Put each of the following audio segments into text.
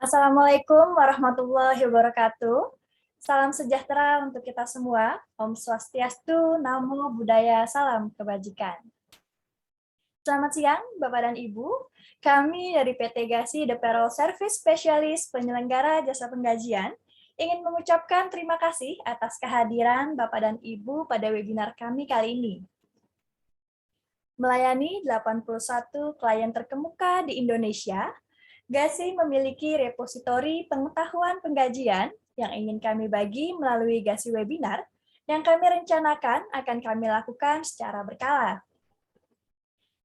Assalamualaikum warahmatullahi wabarakatuh. Salam sejahtera untuk kita semua. Om Swastiastu, Namo Buddhaya, Salam Kebajikan. Selamat siang, Bapak dan Ibu. Kami dari PT Gasi The Payroll Service Specialist penyelenggara jasa penggajian ingin mengucapkan terima kasih atas kehadiran Bapak dan Ibu pada webinar kami kali ini. Melayani 81 klien terkemuka di Indonesia, Gasi memiliki repositori pengetahuan penggajian yang ingin kami bagi melalui Gasi Webinar yang kami rencanakan akan kami lakukan secara berkala.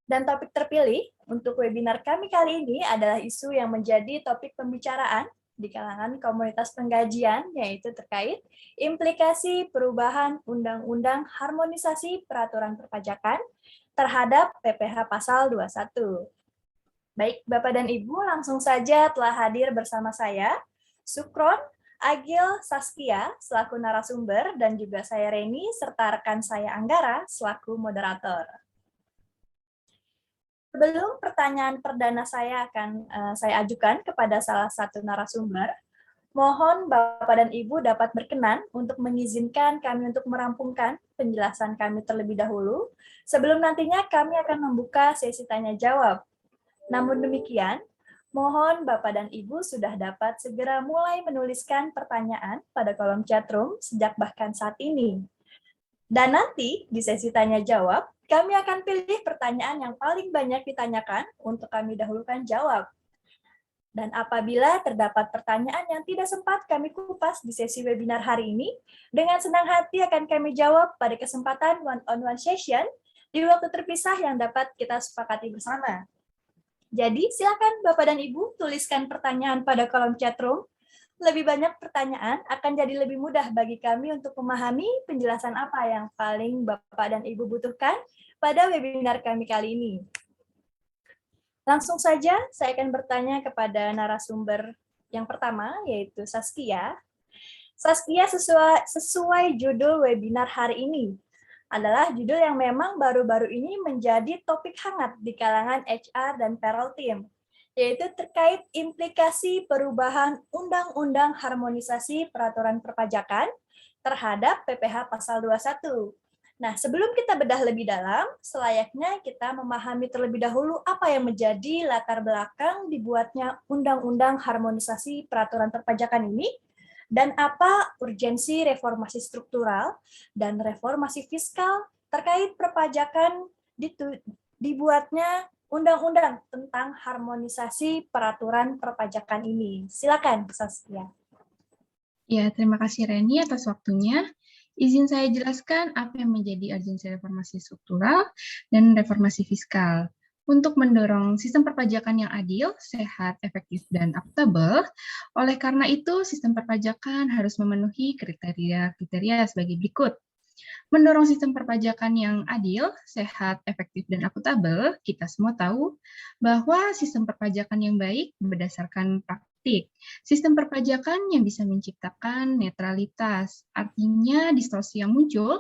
Dan topik terpilih untuk webinar kami kali ini adalah isu yang menjadi topik pembicaraan di kalangan komunitas penggajian, yaitu terkait implikasi perubahan Undang-Undang Harmonisasi Peraturan Perpajakan terhadap PPh Pasal 21. Baik, Bapak dan Ibu, langsung saja telah hadir bersama saya, Sukron, Agil, Saskia, selaku narasumber, dan juga saya Reni, serta rekan saya Anggara, selaku moderator. Sebelum pertanyaan perdana saya akan saya ajukan kepada salah satu narasumber, mohon Bapak dan Ibu dapat berkenan untuk mengizinkan kami untuk merampungkan penjelasan kami terlebih dahulu, sebelum nantinya kami akan membuka sesi tanya-jawab. Namun demikian, mohon Bapak dan Ibu sudah dapat segera mulai menuliskan pertanyaan pada kolom chatroom sejak bahkan saat ini. Dan nanti di sesi tanya-jawab, kami akan pilih pertanyaan yang paling banyak ditanyakan untuk kami dahulukan jawab. Dan apabila terdapat pertanyaan yang tidak sempat kami kupas di sesi webinar hari ini, dengan senang hati akan kami jawab pada kesempatan one-on-one session di waktu terpisah yang dapat kita sepakati bersama. Jadi, silakan Bapak dan Ibu tuliskan pertanyaan pada kolom chatroom. Lebih banyak pertanyaan akan jadi lebih mudah bagi kami untuk memahami penjelasan apa yang paling Bapak dan Ibu butuhkan pada webinar kami kali ini. Langsung saja, saya akan bertanya kepada narasumber yang pertama, yaitu Saskia. Saskia, sesuai judul webinar hari ini, adalah judul yang memang baru-baru ini menjadi topik hangat di kalangan HR dan payroll team, yaitu terkait implikasi perubahan Undang-Undang Harmonisasi Peraturan Perpajakan terhadap PPh Pasal 21. Nah, sebelum kita bedah lebih dalam, selayaknya kita memahami terlebih dahulu apa yang menjadi latar belakang dibuatnya Undang-Undang Harmonisasi Peraturan Perpajakan ini, dan apa urgensi reformasi struktural dan reformasi fiskal terkait perpajakan dibuatnya undang-undang tentang harmonisasi peraturan perpajakan ini. Silakan, Saskia. Ya, terima kasih Reni atas waktunya. Izin saya jelaskan apa yang menjadi urgensi reformasi struktural dan reformasi fiskal. Untuk mendorong sistem perpajakan yang adil, sehat, efektif, dan akuntabel, oleh karena itu sistem perpajakan harus memenuhi kriteria-kriteria sebagai berikut. Mendorong sistem perpajakan yang adil, sehat, efektif, dan akuntabel, kita semua tahu bahwa sistem perpajakan yang baik berdasarkan praktik. Sistem perpajakan yang bisa menciptakan netralitas, artinya distorsi yang muncul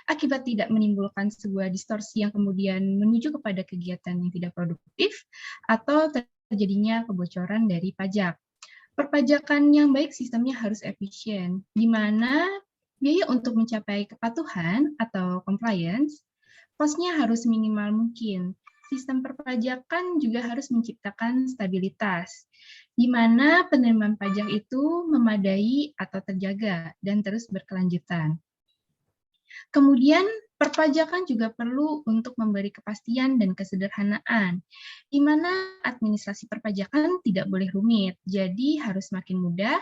akibat tidak menimbulkan sebuah distorsi yang kemudian menuju kepada kegiatan yang tidak produktif atau terjadinya kebocoran dari pajak. Perpajakan yang baik sistemnya harus efisien, di mana biaya untuk mencapai kepatuhan atau compliance, cost-nya harus minimal mungkin. Sistem perpajakan juga harus menciptakan stabilitas, di mana penerimaan pajak itu memadai atau terjaga dan terus berkelanjutan. Kemudian, perpajakan juga perlu untuk memberi kepastian dan kesederhanaan, di mana administrasi perpajakan tidak boleh rumit, jadi harus makin mudah,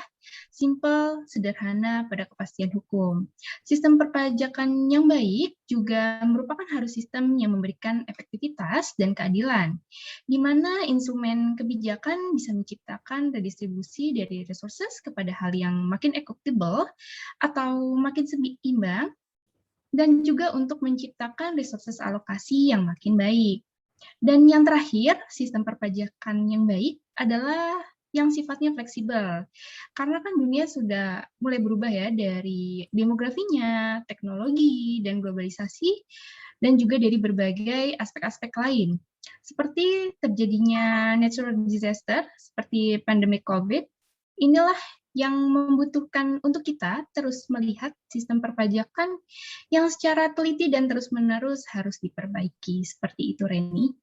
simple, sederhana pada kepastian hukum. Sistem perpajakan yang baik juga merupakan harus sistem yang memberikan efektivitas dan keadilan, di mana instrumen kebijakan bisa menciptakan redistribusi dari resources kepada hal yang makin equitable atau makin seimbang, dan juga untuk menciptakan resources alokasi yang makin baik. Dan yang terakhir, sistem perpajakan yang baik adalah yang sifatnya fleksibel. Karena kan dunia sudah mulai berubah ya dari demografinya, teknologi, dan globalisasi, dan juga dari berbagai aspek-aspek lain. Seperti terjadinya natural disaster, seperti pandemi COVID, Inilah yang membutuhkan untuk kita terus melihat sistem perpajakan yang secara teliti dan terus-menerus harus diperbaiki. Seperti itu, Reni.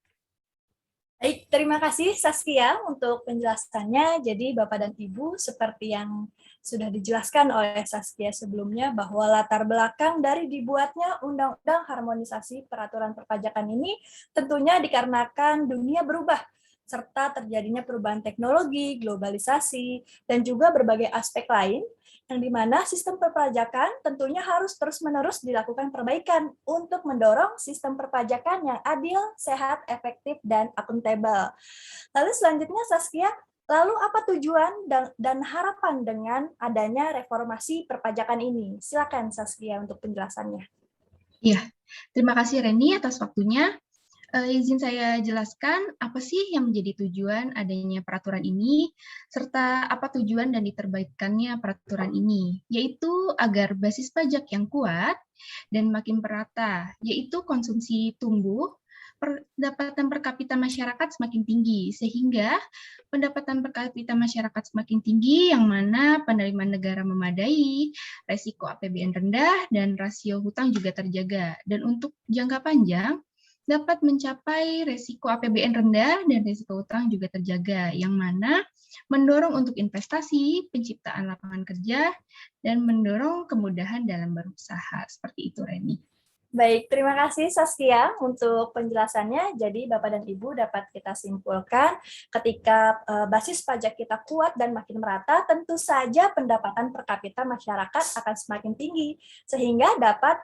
Baik, terima kasih Saskia untuk penjelasannya. Jadi Bapak dan Ibu, seperti yang sudah dijelaskan oleh Saskia sebelumnya, bahwa latar belakang dari dibuatnya Undang-Undang Harmonisasi Peraturan Perpajakan ini tentunya dikarenakan dunia berubah, serta terjadinya perubahan teknologi, globalisasi, dan juga berbagai aspek lain, yang dimana sistem perpajakan tentunya harus terus-menerus dilakukan perbaikan untuk mendorong sistem perpajakan yang adil, sehat, efektif, dan akuntabel. Lalu selanjutnya Saskia, lalu apa tujuan dan harapan dengan adanya reformasi perpajakan ini? Silakan Saskia untuk penjelasannya. Ya, terima kasih Reni atas waktunya. Izin saya jelaskan apa sih yang menjadi tujuan adanya peraturan ini, serta apa tujuan dan diterbitkannya peraturan ini, yaitu agar basis pajak yang kuat dan makin merata, yaitu konsumsi tumbuh, pendapatan per kapita masyarakat semakin tinggi, sehingga pendapatan per kapita masyarakat semakin tinggi, yang mana penerimaan negara memadai, resiko APBN rendah, dan rasio hutang juga terjaga. Dan untuk jangka panjang, dapat mencapai resiko APBN rendah dan resiko utang juga terjaga, yang mana mendorong untuk investasi, penciptaan lapangan kerja, dan mendorong kemudahan dalam berusaha. Seperti itu, Reni. Baik, terima kasih Saskia untuk penjelasannya. Jadi Bapak dan Ibu dapat kita simpulkan ketika basis pajak kita kuat dan makin merata, tentu saja pendapatan per kapita masyarakat akan semakin tinggi, sehingga dapat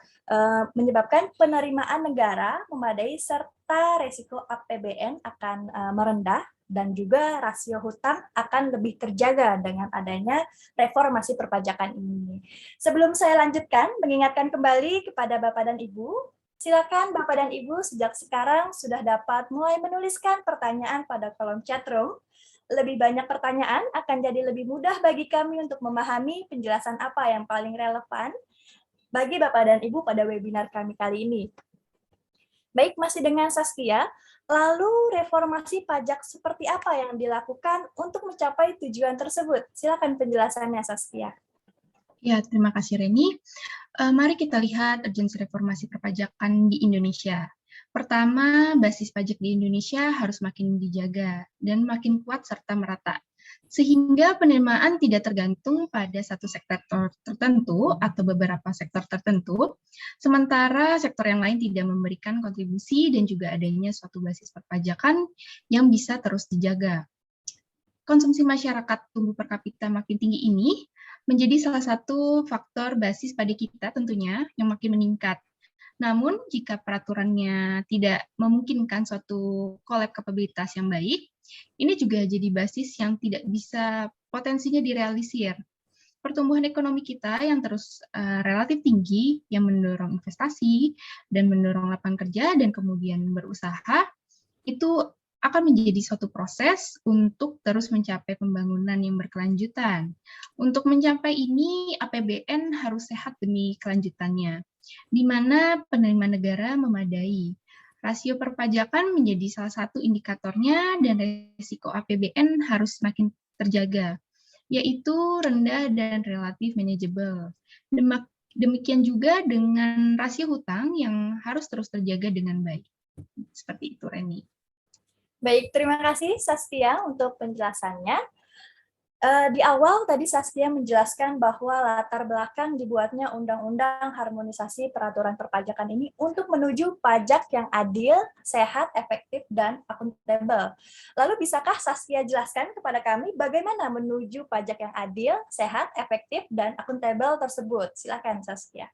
menyebabkan penerimaan negara memadai serta resiko APBN akan merendah, dan juga rasio hutang akan lebih terjaga dengan adanya reformasi perpajakan ini. Sebelum saya lanjutkan, mengingatkan kembali kepada Bapak dan Ibu, silakan Bapak dan Ibu sejak sekarang sudah dapat mulai menuliskan pertanyaan pada kolom chat room. Lebih banyak pertanyaan akan jadi lebih mudah bagi kami untuk memahami penjelasan apa yang paling relevan bagi Bapak dan Ibu pada webinar kami kali ini. Baik, masih dengan Saskia. Lalu reformasi pajak seperti apa yang dilakukan untuk mencapai tujuan tersebut? Silakan penjelasannya, Saskia. Ya, terima kasih Reni. Mari kita lihat urgensi reformasi perpajakan di Indonesia. Pertama, basis pajak di Indonesia harus makin dijaga dan makin kuat serta merata, sehingga penerimaan tidak tergantung pada satu sektor tertentu atau beberapa sektor tertentu, sementara sektor yang lain tidak memberikan kontribusi dan juga adanya suatu basis perpajakan yang bisa terus dijaga. Konsumsi masyarakat tumbuh per kapita makin tinggi ini menjadi salah satu faktor basis pada kita tentunya yang makin meningkat. Namun, jika peraturannya tidak memungkinkan suatu collab kapabilitas yang baik, ini juga jadi basis yang tidak bisa potensinya direalisir. Pertumbuhan ekonomi kita yang terus relatif tinggi, yang mendorong investasi dan mendorong lapangan kerja dan kemudian berusaha, itu akan menjadi suatu proses untuk terus mencapai pembangunan yang berkelanjutan. Untuk mencapai ini, APBN harus sehat demi kelanjutannya, di mana penerimaan negara memadai. Rasio perpajakan menjadi salah satu indikatornya dan risiko APBN harus semakin terjaga, yaitu rendah dan relatif manageable. Demikian juga dengan rasio hutang yang harus terus terjaga dengan baik. Seperti itu, Reni. Baik, terima kasih Saskia untuk penjelasannya. Di awal tadi Saskia menjelaskan bahwa latar belakang dibuatnya Undang-Undang Harmonisasi Peraturan Perpajakan ini untuk menuju pajak yang adil, sehat, efektif, dan akuntabel. Lalu bisakah Saskia jelaskan kepada kami bagaimana menuju pajak yang adil, sehat, efektif, dan akuntabel tersebut? Silakan Saskia.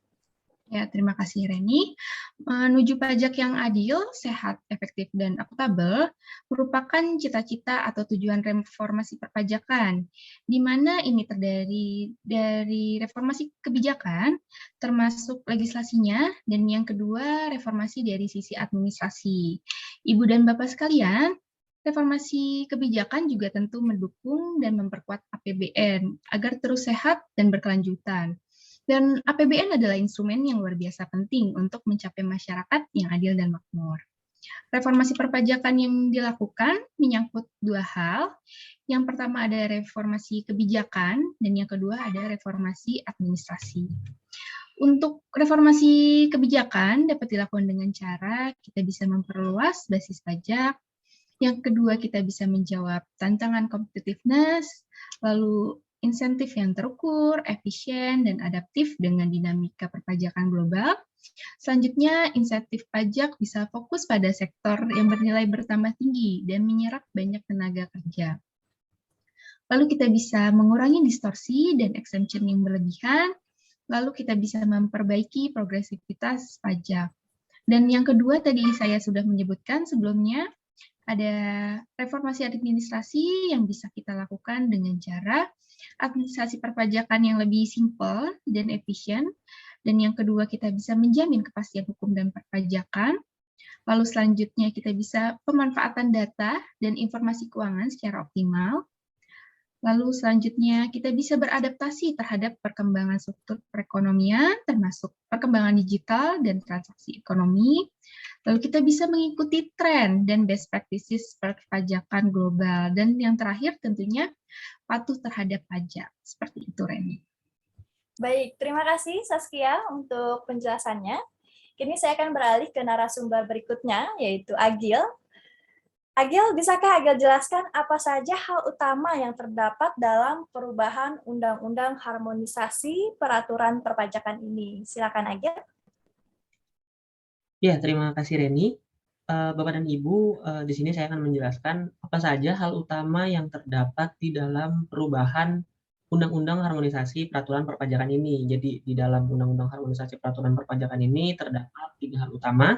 Ya, terima kasih Reni. Menuju pajak yang adil, sehat, efektif, dan akuntabel merupakan cita-cita atau tujuan reformasi perpajakan, di mana ini terdiri dari reformasi kebijakan, termasuk legislasinya, dan yang kedua, reformasi dari sisi administrasi. Ibu dan Bapak sekalian, reformasi kebijakan juga tentu mendukung dan memperkuat APBN agar terus sehat dan berkelanjutan. Dan APBN adalah instrumen yang luar biasa penting untuk mencapai masyarakat yang adil dan makmur. Reformasi perpajakan yang dilakukan menyangkut dua hal. Yang pertama ada reformasi kebijakan, dan yang kedua ada reformasi administrasi. Untuk reformasi kebijakan dapat dilakukan dengan cara kita bisa memperluas basis pajak. Yang kedua, kita bisa menjawab tantangan competitiveness, lalu insentif yang terukur, efisien, dan adaptif dengan dinamika perpajakan global. Selanjutnya, insentif pajak bisa fokus pada sektor yang bernilai bertambah tinggi dan menyerap banyak tenaga kerja. Lalu kita bisa mengurangi distorsi dan exemption yang berlebihan, lalu kita bisa memperbaiki progresivitas pajak. Dan yang kedua tadi saya sudah menyebutkan sebelumnya, ada reformasi administrasi yang bisa kita lakukan dengan cara administrasi perpajakan yang lebih simpel dan efisien. Dan yang kedua, kita bisa menjamin kepastian hukum dan perpajakan. Lalu selanjutnya kita bisa pemanfaatan data dan informasi keuangan secara optimal. Lalu selanjutnya kita bisa beradaptasi terhadap perkembangan struktur perekonomian, termasuk perkembangan digital dan transaksi ekonomi. Lalu kita bisa mengikuti tren dan best practices perpajakan global. Dan yang terakhir tentunya patuh terhadap pajak. Seperti itu, Reni. Baik, terima kasih Saskia untuk penjelasannya. Kini saya akan beralih ke narasumber berikutnya, yaitu Agil. Agil, bisakah Agil jelaskan apa saja hal utama yang terdapat dalam perubahan Undang-Undang Harmonisasi Peraturan Perpajakan ini? Silakan Agil. Ya, terima kasih Reni. Bapak dan Ibu, di sini saya akan menjelaskan apa saja hal utama yang terdapat di dalam perubahan Undang-Undang Harmonisasi Peraturan Perpajakan ini. Jadi di dalam Undang-Undang Harmonisasi Peraturan Perpajakan ini terdapat 3 hal utama.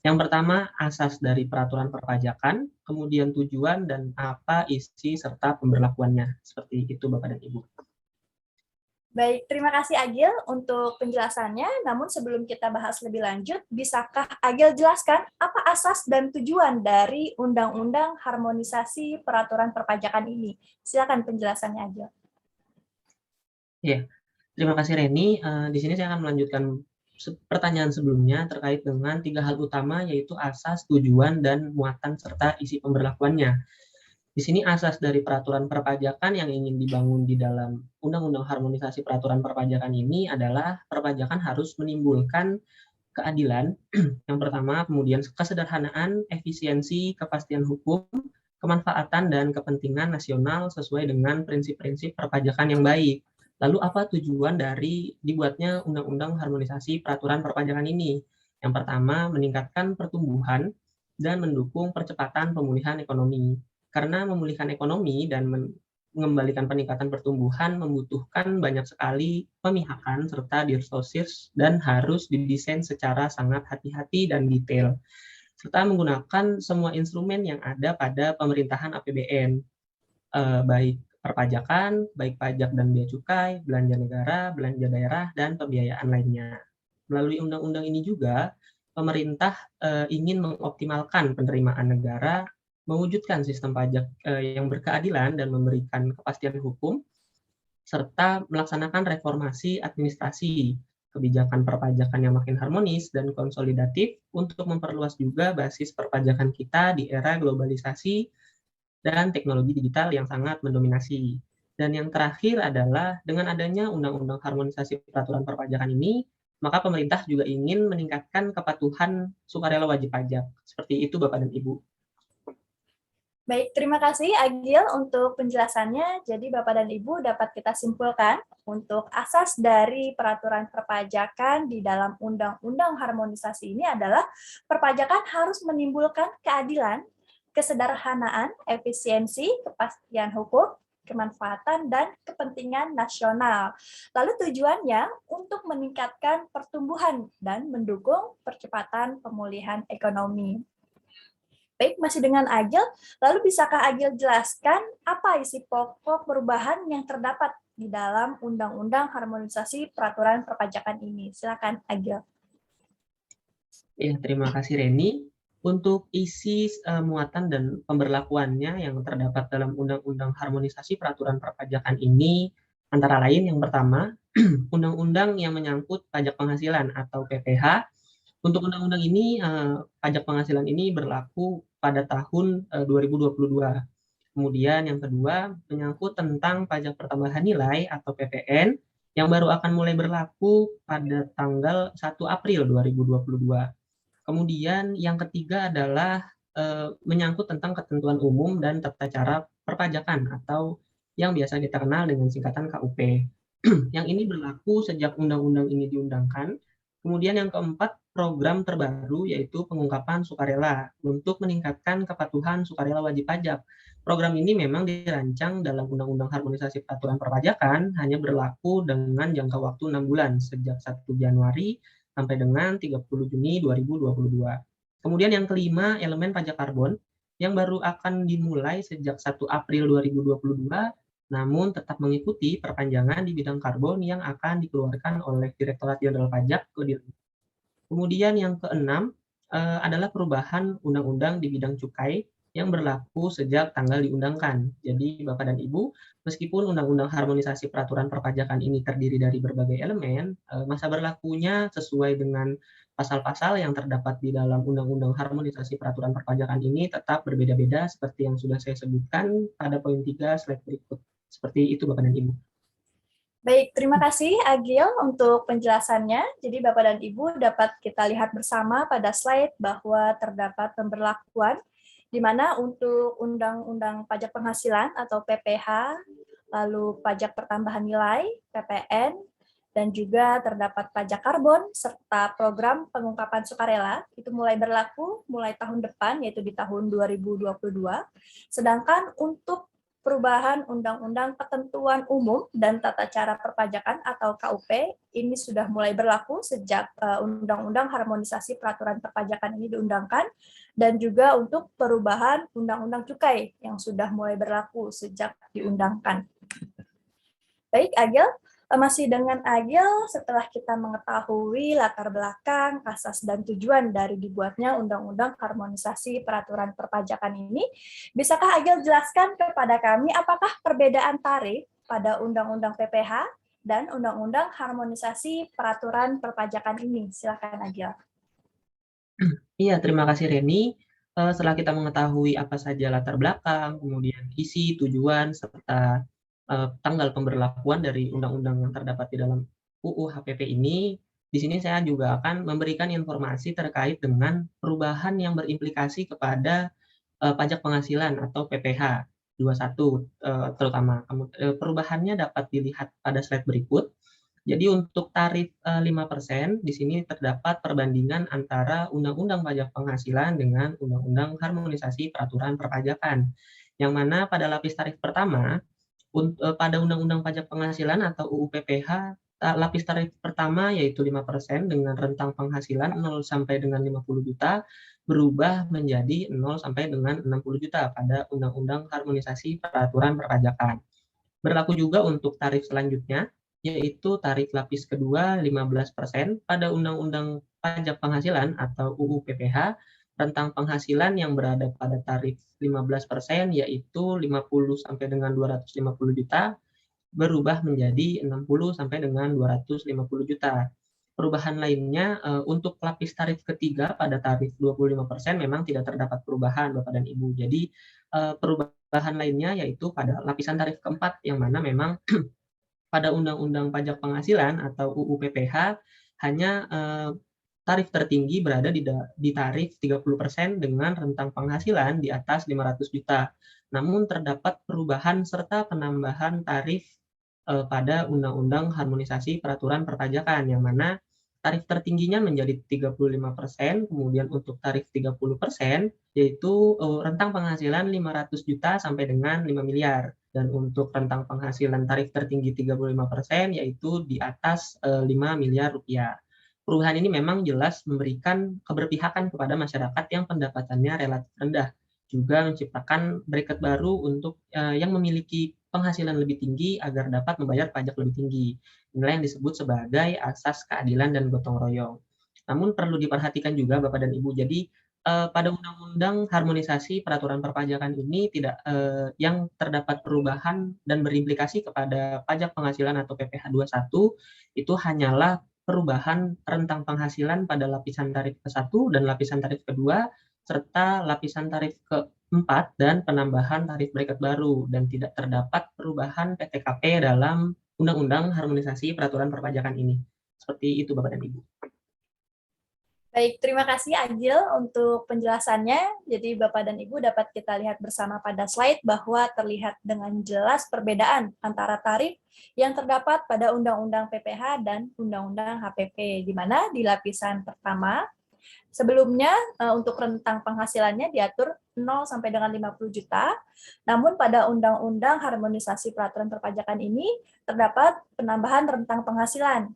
Yang pertama, asas dari peraturan perpajakan, kemudian tujuan dan apa isi serta pemberlakuannya. Seperti itu Bapak dan Ibu. Baik, terima kasih Agil untuk penjelasannya. Namun sebelum kita bahas lebih lanjut, bisakah Agil jelaskan apa asas dan tujuan dari Undang-Undang Harmonisasi Peraturan Perpajakan ini? Silakan penjelasannya Agil. Ya, terima kasih Reni. Di sini saya akan melanjutkan pertanyaan sebelumnya terkait dengan 3 hal utama, yaitu asas, tujuan, dan muatan serta isi pemberlakuannya. Di sini asas dari peraturan perpajakan yang ingin dibangun di dalam Undang-Undang Harmonisasi Peraturan Perpajakan ini adalah perpajakan harus menimbulkan keadilan, yang pertama, kemudian kesederhanaan, efisiensi, kepastian hukum, kemanfaatan, dan kepentingan nasional sesuai dengan prinsip-prinsip perpajakan yang baik. Lalu apa tujuan dari dibuatnya Undang-Undang Harmonisasi Peraturan Perpajakan ini? Yang pertama, meningkatkan pertumbuhan dan mendukung percepatan pemulihan ekonomi. Karena memulihkan ekonomi dan mengembalikan peningkatan pertumbuhan membutuhkan banyak sekali pemihakan serta diskursus dan harus didesain secara sangat hati-hati dan detail. Serta menggunakan semua instrumen yang ada pada pemerintahan APBN, baik perpajakan, baik pajak dan bea cukai, belanja negara, belanja daerah, dan pembiayaan lainnya. Melalui undang-undang ini juga, pemerintah ingin mengoptimalkan penerimaan negara, mewujudkan sistem pajak yang berkeadilan dan memberikan kepastian hukum, serta melaksanakan reformasi administrasi, kebijakan perpajakan yang makin harmonis dan konsolidatif untuk memperluas juga basis perpajakan kita di era globalisasi dan teknologi digital yang sangat mendominasi. Dan yang terakhir adalah dengan adanya Undang-Undang Harmonisasi Peraturan Perpajakan ini, maka pemerintah juga ingin meningkatkan kepatuhan sukarela wajib pajak. Seperti itu Bapak dan Ibu. Baik, terima kasih Agil untuk penjelasannya. Jadi Bapak dan Ibu dapat kita simpulkan untuk asas dari peraturan perpajakan di dalam Undang-Undang Harmonisasi ini adalah perpajakan harus menimbulkan keadilan, kesederhanaan, efisiensi, kepastian hukum, kemanfaatan, dan kepentingan nasional. Lalu tujuannya untuk meningkatkan pertumbuhan dan mendukung percepatan pemulihan ekonomi. Baik, masih dengan Agil, lalu bisakah Agil jelaskan apa isi pokok perubahan yang terdapat di dalam Undang-Undang Harmonisasi Peraturan Perpajakan ini? Silakan Agil. Ya, terima kasih Reni. Untuk isi muatan dan pemberlakuannya yang terdapat dalam Undang-Undang Harmonisasi Peraturan Perpajakan ini, antara lain yang pertama, undang-undang yang menyangkut pajak penghasilan atau PPh, Untuk undang-undang ini, pajak penghasilan ini berlaku pada tahun 2022. Kemudian yang kedua, menyangkut tentang pajak pertambahan nilai atau PPN yang baru akan mulai berlaku pada tanggal 1 April 2022. Kemudian yang ketiga adalah menyangkut tentang ketentuan umum dan tata cara perpajakan atau yang biasa kita kenal dengan singkatan KUP. Yang ini berlaku sejak undang-undang ini diundangkan. Kemudian yang keempat, program terbaru yaitu pengungkapan sukarela untuk meningkatkan kepatuhan sukarela wajib pajak. Program ini memang dirancang dalam Undang-Undang Harmonisasi Peraturan Perpajakan, hanya berlaku dengan jangka waktu 6 bulan, sejak 1 Januari sampai dengan 30 Juni 2022. Kemudian yang kelima, elemen pajak karbon yang baru akan dimulai sejak 1 April 2022, namun tetap mengikuti perpanjangan di bidang karbon yang akan dikeluarkan oleh Direktorat Jenderal Pajak. Kemudian yang keenam adalah perubahan undang-undang di bidang cukai yang berlaku sejak tanggal diundangkan. Jadi Bapak dan Ibu, meskipun Undang-Undang Harmonisasi Peraturan Perpajakan ini terdiri dari berbagai elemen, masa berlakunya sesuai dengan pasal-pasal yang terdapat di dalam Undang-Undang Harmonisasi Peraturan Perpajakan ini tetap berbeda-beda seperti yang sudah saya sebutkan pada poin 3 slide berikut. Seperti itu Bapak dan Ibu. Baik, terima kasih Agil untuk penjelasannya. Jadi Bapak dan Ibu dapat kita lihat bersama pada slide bahwa terdapat pemberlakuan di mana untuk Undang-Undang Pajak Penghasilan atau PPH, lalu pajak pertambahan nilai, PPN, dan juga terdapat pajak karbon serta program pengungkapan sukarela itu mulai berlaku mulai tahun depan, yaitu di tahun 2022. Sedangkan untuk perubahan Undang-Undang Ketentuan Umum dan Tata Cara Perpajakan atau KUP ini sudah mulai berlaku sejak Undang-Undang Harmonisasi Peraturan Perpajakan ini diundangkan, dan juga untuk perubahan Undang-Undang Cukai yang sudah mulai berlaku sejak diundangkan. Baik, Agil, masih dengan Agil, setelah kita mengetahui latar belakang, asas, dan tujuan dari dibuatnya Undang-Undang Harmonisasi Peraturan Perpajakan ini, bisakah Agil jelaskan kepada kami apakah perbedaan tarif pada Undang-Undang PPH dan Undang-Undang Harmonisasi Peraturan Perpajakan ini? Silakan Agil. Iya, terima kasih Reni. Setelah kita mengetahui apa saja latar belakang, kemudian isi, tujuan, serta tanggal pemberlakuan dari undang-undang yang terdapat di dalam UU HPP ini, di sini saya juga akan memberikan informasi terkait dengan perubahan yang berimplikasi kepada pajak penghasilan atau PPH 21 terutama. Perubahannya dapat dilihat pada slide berikut. Jadi untuk tarif 5% di sini terdapat perbandingan antara Undang-Undang Pajak Penghasilan dengan Undang-Undang Harmonisasi Peraturan Perpajakan. Yang mana pada lapis tarif pertama, pada Undang-Undang Pajak Penghasilan atau UU PPH, lapis tarif pertama yaitu 5% dengan rentang penghasilan 0 sampai dengan 50 juta berubah menjadi 0 sampai dengan 60 juta pada Undang-Undang Harmonisasi Peraturan Perpajakan. Berlaku juga untuk tarif selanjutnya, yaitu tarif lapis kedua 15% pada Undang-Undang Pajak Penghasilan atau UU PPH, rentang penghasilan yang berada pada tarif 15% yaitu 50 sampai dengan 250 juta berubah menjadi 60 sampai dengan 250 juta. Perubahan lainnya untuk lapis tarif ketiga pada tarif 25% memang tidak terdapat perubahan Bapak dan Ibu. Jadi perubahan lainnya yaitu pada lapisan tarif keempat yang mana memang pada Undang-Undang Pajak Penghasilan atau UU PPH hanya tarif tertinggi berada di tarif 30% dengan rentang penghasilan di atas 500 juta. Namun terdapat perubahan serta penambahan tarif pada Undang-Undang Harmonisasi Peraturan Perpajakan yang mana tarif tertingginya menjadi 35%, kemudian untuk tarif 30% yaitu rentang penghasilan 500 juta sampai dengan 5 miliar. Dan untuk rentang penghasilan tarif tertinggi 35% yaitu di atas 5 miliar rupiah. Perubahan ini memang jelas memberikan keberpihakan kepada masyarakat yang pendapatannya relatif rendah. Juga menciptakan bracket baru untuk yang memiliki penghasilan lebih tinggi agar dapat membayar pajak lebih tinggi. Inilah yang disebut sebagai asas keadilan dan gotong royong. Namun perlu diperhatikan juga Bapak dan Ibu, jadi pada Undang-Undang Harmonisasi Peraturan Perpajakan ini tidak yang terdapat perubahan dan berimplikasi kepada pajak penghasilan atau PPH 21 itu hanyalah perubahan rentang penghasilan pada lapisan tarif ke-1 dan lapisan tarif kedua, serta lapisan tarif keempat dan penambahan tarif bracket baru, dan tidak terdapat perubahan PTKP dalam Undang-Undang Harmonisasi Peraturan Perpajakan ini. Seperti itu Bapak dan Ibu. Baik, terima kasih Agil untuk penjelasannya. Jadi Bapak dan Ibu dapat kita lihat bersama pada slide bahwa terlihat dengan jelas perbedaan antara tarif yang terdapat pada Undang-Undang PPH dan Undang-Undang HPP, di mana di lapisan pertama, sebelumnya untuk rentang penghasilannya diatur 0 sampai dengan 50 juta, namun pada Undang-Undang Harmonisasi Peraturan Perpajakan ini terdapat penambahan rentang penghasilan,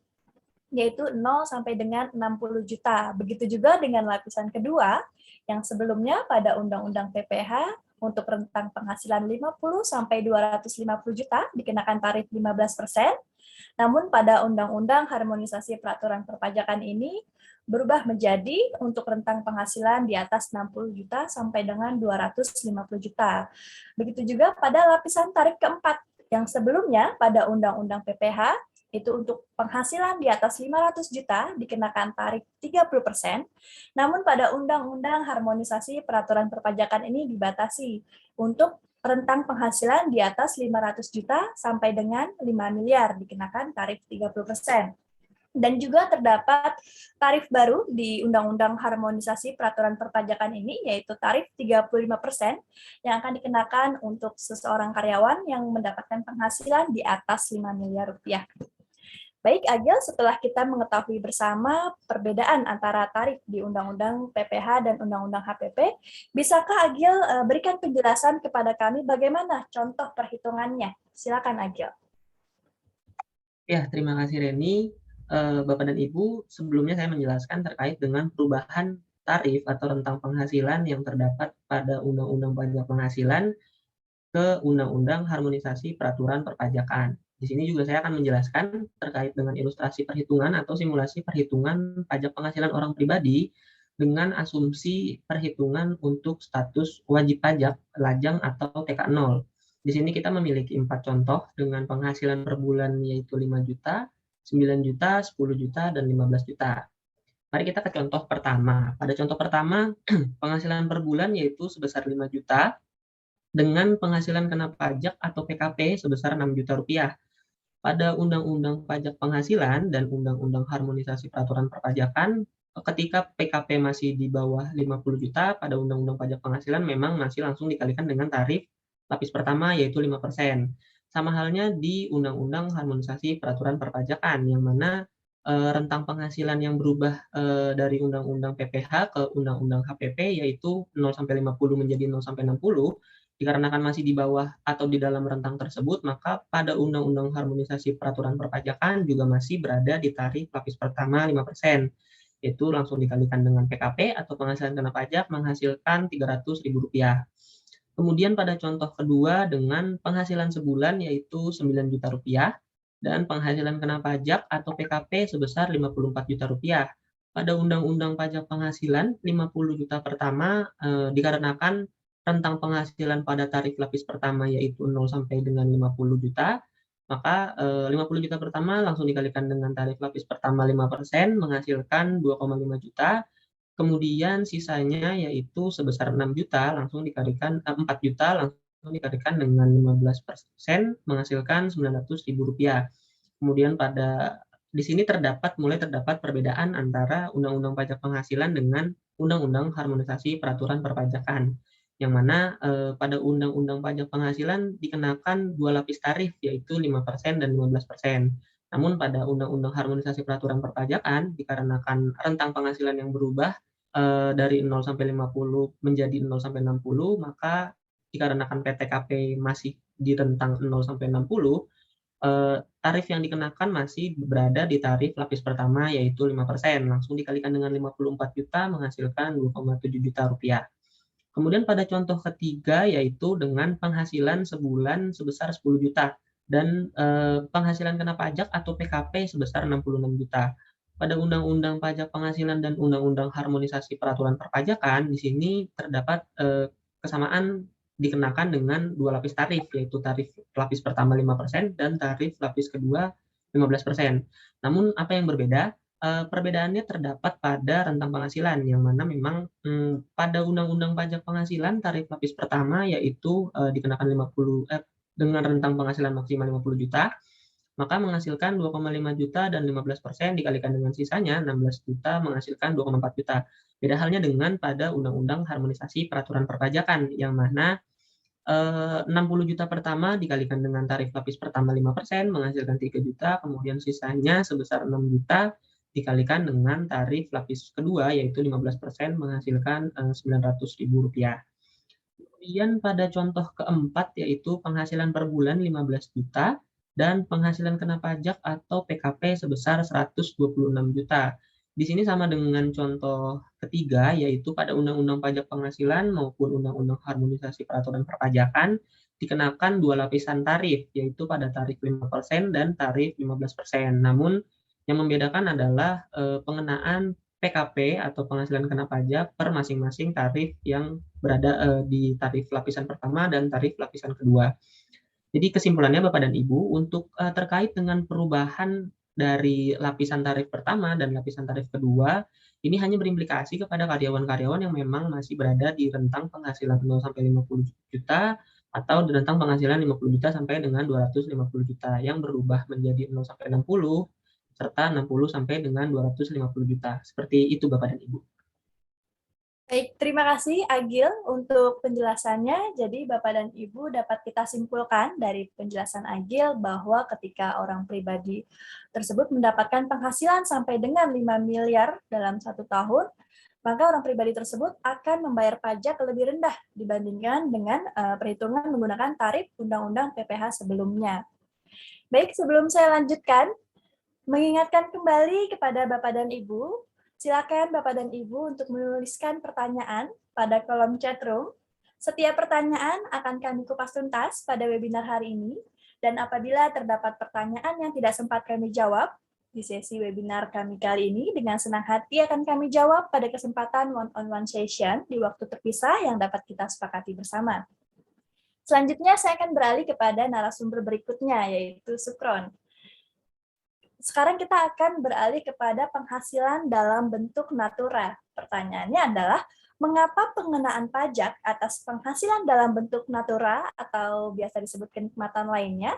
yaitu 0 sampai dengan 60 juta. Begitu juga dengan lapisan kedua, yang sebelumnya pada Undang-Undang PPH untuk rentang penghasilan 50 sampai 250 juta dikenakan tarif 15%, namun pada Undang-Undang Harmonisasi Peraturan Perpajakan ini berubah menjadi untuk rentang penghasilan di atas 60 juta sampai dengan 250 juta. Begitu juga pada lapisan tarif keempat, yang sebelumnya pada Undang-Undang PPH itu untuk penghasilan di atas 500 juta dikenakan tarif 30%, namun pada Undang-Undang Harmonisasi Peraturan Perpajakan ini dibatasi untuk rentang penghasilan di atas 500 juta sampai dengan 5 miliar dikenakan tarif 30%. Dan juga terdapat tarif baru di Undang-Undang Harmonisasi Peraturan Perpajakan ini, yaitu tarif 35% yang akan dikenakan untuk seseorang karyawan yang mendapatkan penghasilan di atas 5 miliar rupiah. Baik, Agil, setelah kita mengetahui bersama perbedaan antara tarif di Undang-Undang PPH dan Undang-Undang HPP, bisakah Agil berikan penjelasan kepada kami bagaimana contoh perhitungannya? Silakan, Agil. Ya, terima kasih Reni. Bapak dan Ibu, sebelumnya saya menjelaskan terkait dengan perubahan tarif atau rentang penghasilan yang terdapat pada Undang-Undang Pajak Penghasilan ke Undang-Undang Harmonisasi Peraturan Perpajakan. Di sini juga saya akan menjelaskan terkait dengan ilustrasi perhitungan atau simulasi perhitungan pajak penghasilan orang pribadi dengan asumsi perhitungan untuk status wajib pajak, lajang atau TK0. Di sini kita memiliki 4 contoh dengan penghasilan per bulan yaitu 5 juta, 9 juta, 10 juta, dan 15 juta. Mari kita ke contoh pertama. Pada contoh pertama, penghasilan per bulan yaitu sebesar 5 juta dengan penghasilan kena pajak atau PKP sebesar 6 juta rupiah. Pada Undang-Undang Pajak Penghasilan dan Undang-Undang Harmonisasi Peraturan Perpajakan, ketika PKP masih di bawah 50 juta, pada Undang-Undang Pajak Penghasilan memang masih langsung dikalikan dengan tarif lapis pertama yaitu 5%. Sama halnya di Undang-Undang Harmonisasi Peraturan Perpajakan, yang mana rentang penghasilan yang berubah dari Undang-Undang PPH ke Undang-Undang HPP yaitu 0 sampai 50 menjadi 0 sampai 60, dikarenakan masih di bawah atau di dalam rentang tersebut, maka pada Undang-Undang Harmonisasi Peraturan Perpajakan juga masih berada di tarif lapis pertama 5%, yaitu langsung dikalikan dengan PKP atau penghasilan kena pajak menghasilkan Rp300.000. Kemudian pada contoh kedua dengan penghasilan sebulan yaitu 9 juta rupiah dan penghasilan kena pajak atau PKP sebesar 54 juta rupiah. Pada Undang-Undang Pajak Penghasilan 50 juta pertama dikarenakan rentang penghasilan pada tarif lapis pertama yaitu 0 sampai dengan 50 juta, maka 50 juta pertama langsung dikalikan dengan tarif lapis pertama 5% menghasilkan 2,5 juta. Kemudian sisanya yaitu sebesar 6 juta langsung dikalikan 4 juta langsung dikalikan dengan 15% menghasilkan Rp900.000. Kemudian di sini mulai terdapat perbedaan antara Undang-Undang Pajak Penghasilan dengan Undang-Undang Harmonisasi Peraturan Perpajakan, yang mana pada Undang-Undang Pajak Penghasilan dikenakan 2 lapis tarif yaitu 5% dan 15%. Namun pada Undang-Undang Harmonisasi Peraturan Perpajakan dikarenakan rentang penghasilan yang berubah dari 0 sampai 50 menjadi 0 sampai 60, maka dikarenakan PTKP masih di rentang 0 sampai 60, tarif yang dikenakan masih berada di tarif lapis pertama yaitu 5%, langsung dikalikan dengan 54 juta menghasilkan 2,7 juta rupiah. Kemudian pada contoh ketiga yaitu dengan penghasilan sebulan sebesar 10 juta dan penghasilan kena pajak atau PKP sebesar 66 juta. Pada Undang-Undang Pajak Penghasilan dan Undang-Undang Harmonisasi Peraturan Perpajakan, di sini terdapat kesamaan dikenakan dengan 2 lapis tarif, yaitu tarif lapis pertama 5% dan tarif lapis kedua 15%. Namun apa yang berbeda? Perbedaannya terdapat pada rentang penghasilan, yang mana memang pada Undang-Undang Pajak Penghasilan tarif lapis pertama yaitu dikenakan dengan rentang penghasilan maksimal 50 juta, maka menghasilkan 2,5 juta dan 15% dikalikan dengan sisanya 16 juta menghasilkan 2,4 juta. Beda halnya dengan pada Undang-Undang Harmonisasi Peraturan Perpajakan, yang mana 60 juta pertama dikalikan dengan tarif lapis pertama 5% menghasilkan 3 juta, kemudian sisanya sebesar 6 juta dikalikan dengan tarif lapis kedua yaitu 15% menghasilkan Rp900.000. Kemudian pada contoh keempat yaitu penghasilan per bulan 15 juta dan penghasilan kena pajak atau PKP sebesar 126 juta. Di sini sama dengan contoh ketiga yaitu pada Undang-Undang Pajak Penghasilan maupun Undang-Undang Harmonisasi Peraturan Perpajakan dikenakan dua lapisan tarif yaitu pada tarif 5% dan tarif 15%. Namun yang membedakan adalah pengenaan PKP atau penghasilan kena pajak per masing-masing tarif yang berada di tarif lapisan pertama dan tarif lapisan kedua. Jadi kesimpulannya Bapak dan Ibu, untuk terkait dengan perubahan dari lapisan tarif pertama dan lapisan tarif kedua, ini hanya berimplikasi kepada karyawan-karyawan yang memang masih berada di rentang penghasilan 0 sampai 50 juta atau di rentang penghasilan 50 juta sampai dengan 250 juta yang berubah menjadi 0 sampai 60 serta 60 sampai dengan 250 juta. Seperti itu Bapak dan Ibu. Baik, terima kasih Agil untuk penjelasannya. Jadi Bapak dan Ibu dapat kita simpulkan dari penjelasan Agil bahwa ketika orang pribadi tersebut mendapatkan penghasilan sampai dengan 5 miliar dalam 1 tahun, maka orang pribadi tersebut akan membayar pajak lebih rendah dibandingkan dengan perhitungan menggunakan tarif Undang-Undang PPh sebelumnya. Baik, sebelum saya lanjutkan, mengingatkan kembali kepada Bapak dan Ibu, silakan Bapak dan Ibu untuk menuliskan pertanyaan pada kolom chat room. Setiap pertanyaan akan kami kupas tuntas pada webinar hari ini, dan apabila terdapat pertanyaan yang tidak sempat kami jawab di sesi webinar kami kali ini, dengan senang hati akan kami jawab pada kesempatan one-on-one session di waktu terpisah yang dapat kita sepakati bersama. Selanjutnya saya akan beralih kepada narasumber berikutnya, yaitu Sukron. Sekarang kita akan beralih kepada penghasilan dalam bentuk natura. Pertanyaannya adalah, mengapa pengenaan pajak atas penghasilan dalam bentuk natura atau biasa disebut kenikmatan lainnya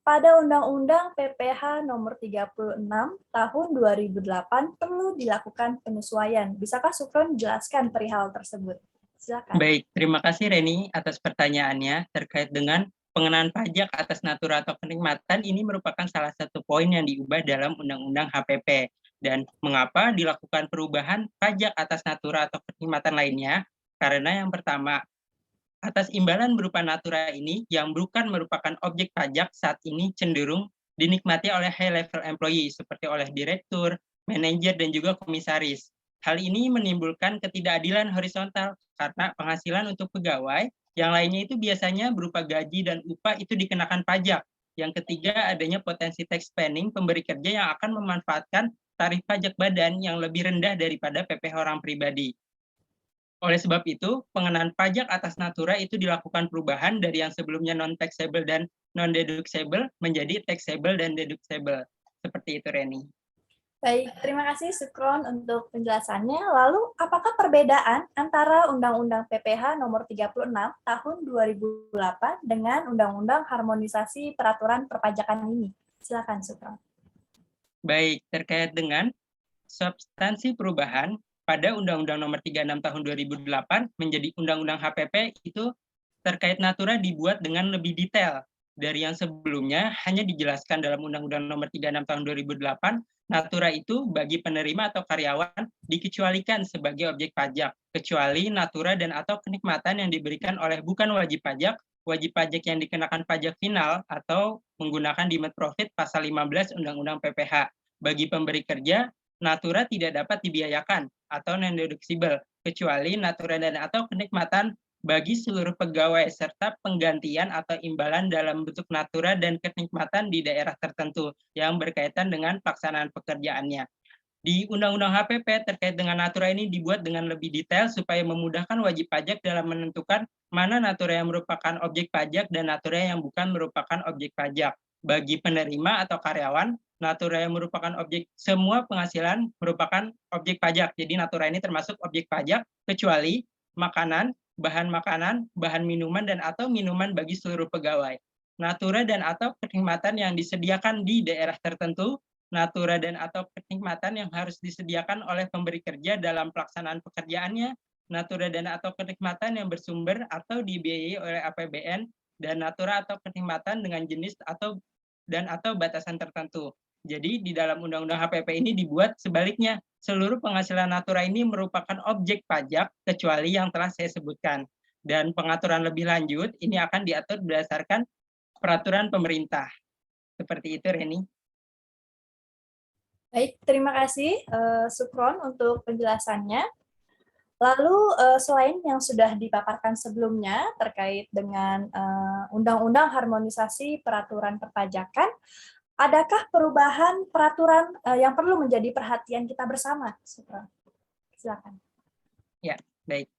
pada Undang-Undang PPh nomor 36 tahun 2008 perlu dilakukan penyesuaian? Bisakah Sukron jelaskan perihal tersebut? Silakan. Baik, terima kasih Reni atas pertanyaannya terkait dengan pengenaan pajak atas natura atau kenikmatan. Ini merupakan salah satu poin yang diubah dalam Undang-Undang HPP. Dan mengapa dilakukan perubahan pajak atas natura atau kenikmatan lainnya? Karena yang pertama, atas imbalan berupa natura ini yang bukan merupakan objek pajak saat ini cenderung dinikmati oleh high-level employee seperti oleh direktur, manajer, dan juga komisaris. Hal ini menimbulkan ketidakadilan horizontal karena penghasilan untuk pegawai yang lainnya itu biasanya berupa gaji dan upah itu dikenakan pajak. Yang ketiga, adanya potensi tax planning pemberi kerja yang akan memanfaatkan tarif pajak badan yang lebih rendah daripada PPh orang pribadi. Oleh sebab itu, pengenaan pajak atas natura itu dilakukan perubahan dari yang sebelumnya non-taxable dan non-deductible menjadi taxable dan deductible. Seperti itu, Reni. Baik, terima kasih Sukron untuk penjelasannya. Lalu, apakah perbedaan antara Undang-Undang PPh nomor 36 tahun 2008 dengan Undang-Undang Harmonisasi Peraturan Perpajakan ini? Silakan Sukron. Baik, terkait dengan substansi perubahan pada Undang-Undang nomor 36 tahun 2008 menjadi Undang-Undang HPP itu terkait natura dibuat dengan lebih detail dari yang sebelumnya hanya dijelaskan dalam Undang-Undang nomor 36 tahun 2008. Natura itu bagi penerima atau karyawan dikecualikan sebagai objek pajak, kecuali natura dan atau kenikmatan yang diberikan oleh bukan wajib pajak yang dikenakan pajak final atau menggunakan limit profit pasal 15 Undang-Undang PPh. Bagi pemberi kerja, natura tidak dapat dibiayakan atau non-deductible, kecuali natura dan atau kenikmatan bagi seluruh pegawai serta penggantian atau imbalan dalam bentuk natura dan kenikmatan di daerah tertentu yang berkaitan dengan pelaksanaan pekerjaannya. Di Undang-Undang HPP terkait dengan natura ini dibuat dengan lebih detail supaya memudahkan wajib pajak dalam menentukan mana natura yang merupakan objek pajak dan natura yang bukan merupakan objek pajak. Bagi penerima atau karyawan, natura yang merupakan objek, semua penghasilan merupakan objek pajak. Jadi natura ini termasuk objek pajak kecuali makanan, bahan minuman, dan atau minuman bagi seluruh pegawai. Natura dan atau kenikmatan yang disediakan di daerah tertentu, natura dan atau kenikmatan yang harus disediakan oleh pemberi kerja dalam pelaksanaan pekerjaannya, natura dan atau kenikmatan yang bersumber atau dibiayai oleh APBN, dan natura atau kenikmatan dengan jenis atau batasan tertentu. Jadi di dalam Undang-Undang HPP ini dibuat sebaliknya, seluruh penghasilan natura ini merupakan objek pajak kecuali yang telah saya sebutkan. Dan pengaturan lebih lanjut ini akan diatur berdasarkan peraturan pemerintah. Seperti itu, Reni. Baik, terima kasih Sukron untuk penjelasannya. Lalu selain yang sudah dipaparkan sebelumnya terkait dengan Undang-Undang Harmonisasi Peraturan Perpajakan, adakah perubahan peraturan yang perlu menjadi perhatian kita bersama? Silakan. Ya, baik.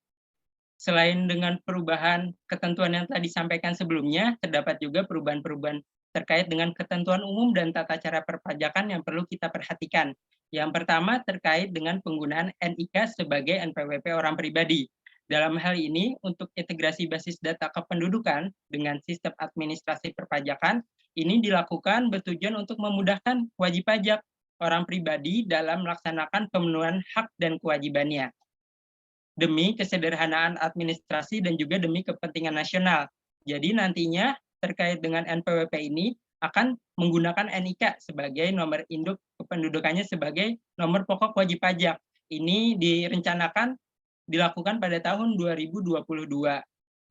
Selain dengan perubahan ketentuan yang telah disampaikan sebelumnya, terdapat juga perubahan-perubahan terkait dengan ketentuan umum dan tata cara perpajakan yang perlu kita perhatikan. Yang pertama terkait dengan penggunaan NIK sebagai NPWP orang pribadi. Dalam hal ini, untuk integrasi basis data kependudukan dengan sistem administrasi perpajakan, ini dilakukan bertujuan untuk memudahkan wajib pajak orang pribadi dalam melaksanakan pemenuhan hak dan kewajibannya, demi kesederhanaan administrasi dan juga demi kepentingan nasional. Jadi nantinya terkait dengan NPWP ini akan menggunakan NIK sebagai nomor induk kependudukannya sebagai nomor pokok wajib pajak. Ini direncanakan dilakukan pada tahun 2022.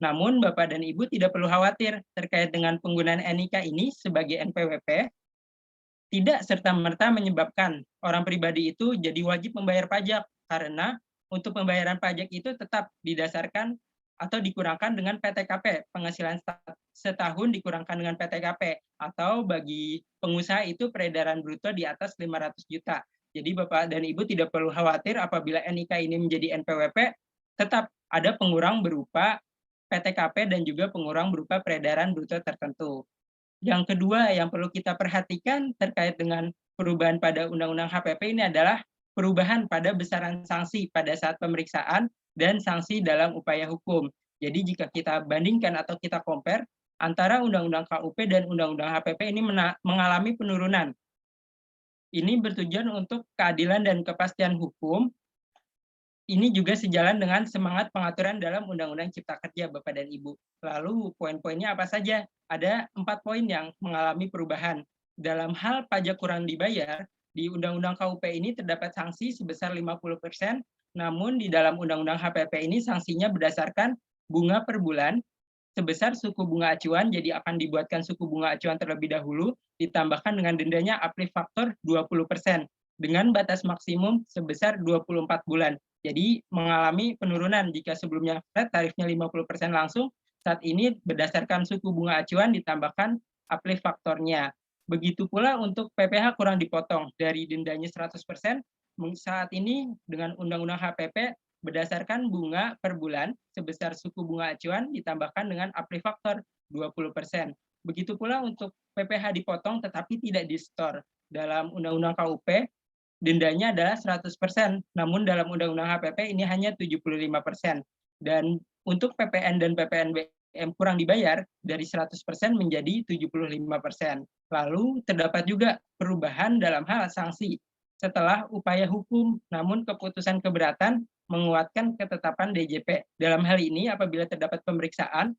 Namun Bapak dan Ibu tidak perlu khawatir terkait dengan penggunaan NIK ini sebagai NPWP, tidak serta-merta menyebabkan orang pribadi itu jadi wajib membayar pajak, karena untuk pembayaran pajak itu tetap didasarkan atau dikurangkan dengan PTKP, penghasilan setahun dikurangkan dengan PTKP, atau bagi pengusaha itu peredaran bruto di atas 500 juta. Jadi Bapak dan Ibu tidak perlu khawatir apabila NIK ini menjadi NPWP, tetap ada pengurang berupa PTKP dan juga pengurang berupa peredaran bruto tertentu. Yang kedua yang perlu kita perhatikan terkait dengan perubahan pada Undang-Undang HPP ini adalah perubahan pada besaran sanksi pada saat pemeriksaan dan sanksi dalam upaya hukum. Jadi jika kita bandingkan atau kita compare antara Undang-Undang KUP dan Undang-Undang HPP ini mengalami penurunan. Ini bertujuan untuk keadilan dan kepastian hukum. Ini juga sejalan dengan semangat pengaturan dalam Undang-Undang Cipta Kerja, Bapak dan Ibu. Lalu poin-poinnya apa saja? Ada 4 poin yang mengalami perubahan. Dalam hal pajak kurang dibayar, di Undang-Undang KUP ini terdapat sanksi sebesar 50%, namun di dalam Undang-Undang HPP ini sanksinya berdasarkan bunga per bulan sebesar suku bunga acuan, jadi akan dibuatkan suku bunga acuan terlebih dahulu, ditambahkan dengan dendanya uplift faktor 20%, dengan batas maksimum sebesar 24 bulan. Jadi mengalami penurunan jika sebelumnya flat tarifnya 50% langsung, saat ini berdasarkan suku bunga acuan ditambahkan uplift faktornya. Begitu pula untuk PPh kurang dipotong dari dendanya 100%, saat ini dengan Undang-Undang HPP berdasarkan bunga per bulan sebesar suku bunga acuan ditambahkan dengan uplift faktor 20%. Begitu pula untuk PPh dipotong tetapi tidak di-store. Dalam Undang-Undang KUP, dendanya adalah 100%, namun dalam Undang-Undang HPP ini hanya 75%. Dan untuk PPN dan PPNBM kurang dibayar dari 100% menjadi 75%. Lalu terdapat juga perubahan dalam hal sanksi setelah upaya hukum, namun keputusan keberatan menguatkan ketetapan DJP. Dalam hal ini apabila terdapat pemeriksaan,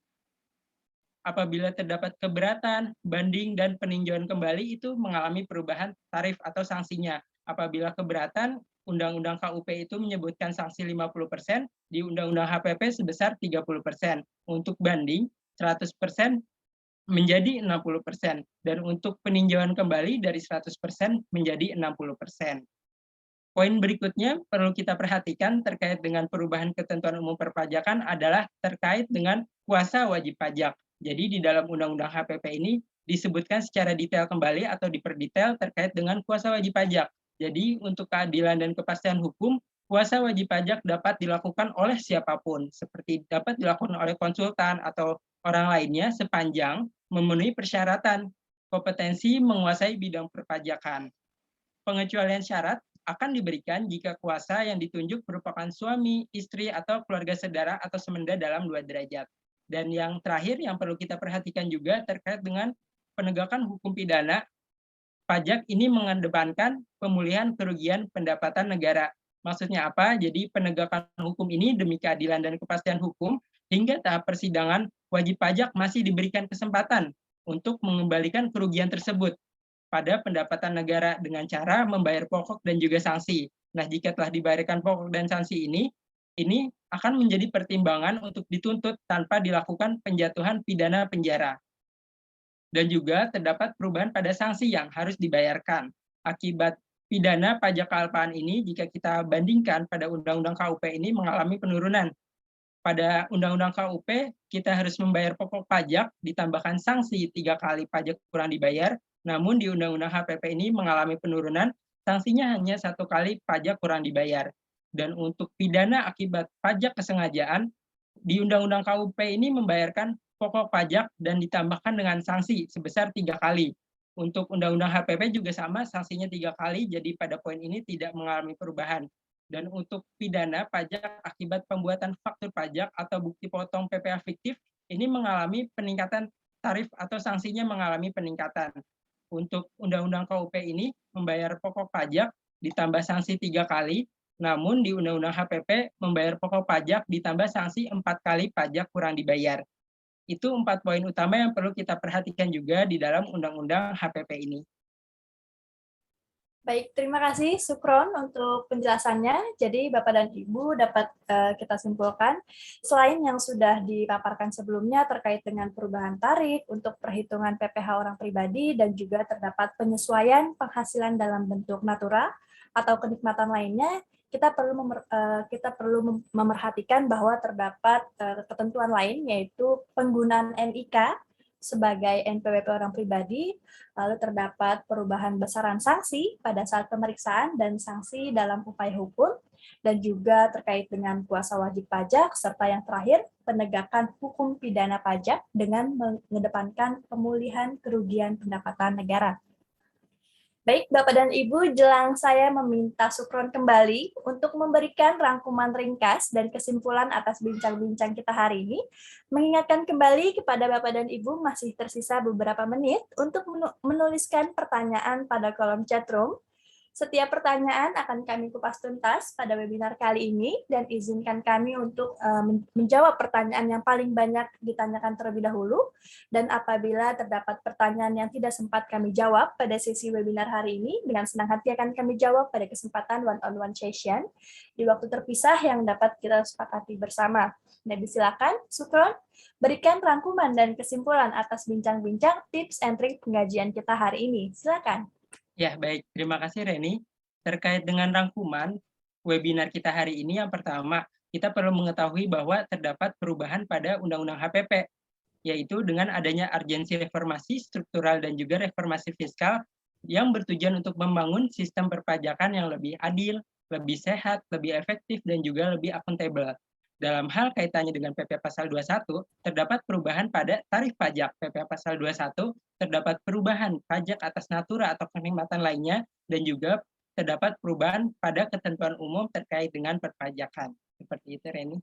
apabila terdapat keberatan, banding, dan peninjauan kembali itu mengalami perubahan tarif atau sanksinya. Apabila keberatan, Undang-Undang KUP itu menyebutkan sanksi 50%, di Undang-Undang HPP sebesar 30%. Untuk banding, 100% menjadi 60%. Dan untuk peninjauan kembali dari 100% menjadi 60%. Poin berikutnya perlu kita perhatikan terkait dengan perubahan ketentuan umum perpajakan adalah terkait dengan kuasa wajib pajak. Jadi di dalam Undang-Undang HPP ini disebutkan secara detail kembali atau diperdetail terkait dengan kuasa wajib pajak. Jadi untuk keadilan dan kepastian hukum, kuasa wajib pajak dapat dilakukan oleh siapapun, seperti dapat dilakukan oleh konsultan atau orang lainnya sepanjang memenuhi persyaratan kompetensi menguasai bidang perpajakan. Pengecualian syarat akan diberikan jika kuasa yang ditunjuk merupakan suami, istri, atau keluarga saudara atau semenda dalam 2 derajat. Dan yang terakhir yang perlu kita perhatikan juga terkait dengan penegakan hukum pidana, pajak ini mengedepankan pemulihan kerugian pendapatan negara. Maksudnya apa? Jadi penegakan hukum ini demi keadilan dan kepastian hukum hingga tahap persidangan wajib pajak masih diberikan kesempatan untuk mengembalikan kerugian tersebut pada pendapatan negara dengan cara membayar pokok dan juga sanksi. Nah, jika telah dibayarkan pokok dan sanksi ini akan menjadi pertimbangan untuk dituntut tanpa dilakukan penjatuhan pidana penjara. Dan juga terdapat perubahan pada sanksi yang harus dibayarkan. Akibat pidana pajak kealpaan ini, jika kita bandingkan pada Undang-Undang KUP ini mengalami penurunan. Pada Undang-Undang KUP, kita harus membayar pokok pajak, ditambahkan sanksi 3 kali pajak kurang dibayar, namun di Undang-Undang HPP ini mengalami penurunan, sanksinya hanya 1 kali pajak kurang dibayar. Dan untuk pidana akibat pajak kesengajaan, di Undang-Undang KUP ini membayarkan pokok pajak dan ditambahkan dengan sanksi sebesar 3 kali. Untuk Undang-Undang HPP juga sama, sanksinya 3 kali, jadi pada poin ini tidak mengalami perubahan. Dan untuk pidana pajak akibat pembuatan faktur pajak atau bukti potong PPh fiktif, ini mengalami peningkatan tarif atau sanksinya mengalami peningkatan. Untuk Undang-Undang KUP ini membayar pokok pajak ditambah sanksi 3 kali, namun di Undang-Undang HPP membayar pokok pajak ditambah sanksi 4 kali pajak kurang dibayar. Itu 4 poin utama yang perlu kita perhatikan juga di dalam Undang-Undang HPP ini. Baik, terima kasih Sukron untuk penjelasannya. Jadi Bapak dan Ibu dapat kita simpulkan, selain yang sudah dipaparkan sebelumnya terkait dengan perubahan tarif untuk perhitungan PPh orang pribadi dan juga terdapat penyesuaian penghasilan dalam bentuk natura atau kenikmatan lainnya, kita perlu memerhatikan bahwa terdapat ketentuan lain, yaitu penggunaan NIK sebagai NPWP orang pribadi, lalu terdapat perubahan besaran sanksi pada saat pemeriksaan dan sanksi dalam upaya hukum, dan juga terkait dengan kuasa wajib pajak, serta yang terakhir, penegakan hukum pidana pajak dengan mengedepankan pemulihan kerugian pendapatan negara. Baik, Bapak dan Ibu, jelang saya meminta Sukron kembali untuk memberikan rangkuman ringkas dan kesimpulan atas bincang-bincang kita hari ini. Mengingatkan kembali kepada Bapak dan Ibu masih tersisa beberapa menit untuk menuliskan pertanyaan pada kolom chatroom. Setiap pertanyaan akan kami kupas tuntas pada webinar kali ini dan izinkan kami untuk menjawab pertanyaan yang paling banyak ditanyakan terlebih dahulu. Dan apabila terdapat pertanyaan yang tidak sempat kami jawab pada sesi webinar hari ini, dengan senang hati akan kami jawab pada kesempatan one-on-one session di waktu terpisah yang dapat kita sepakati bersama. Nah, silakan, Sukron, berikan rangkuman dan kesimpulan atas bincang-bincang tips and trik penggajian kita hari ini. Silakan. Ya, baik. Terima kasih, Reni. Terkait dengan rangkuman webinar kita hari ini, yang pertama, kita perlu mengetahui bahwa terdapat perubahan pada Undang-Undang HPP, yaitu dengan adanya urgensi reformasi struktural dan juga reformasi fiskal yang bertujuan untuk membangun sistem perpajakan yang lebih adil, lebih sehat, lebih efektif, dan juga lebih akuntabel. Dalam hal kaitannya dengan PP Pasal 21, terdapat perubahan pada tarif pajak. PP Pasal 21, terdapat perubahan pajak atas natura atau kenikmatan lainnya, dan juga terdapat perubahan pada ketentuan umum terkait dengan perpajakan. Seperti itu, Reni.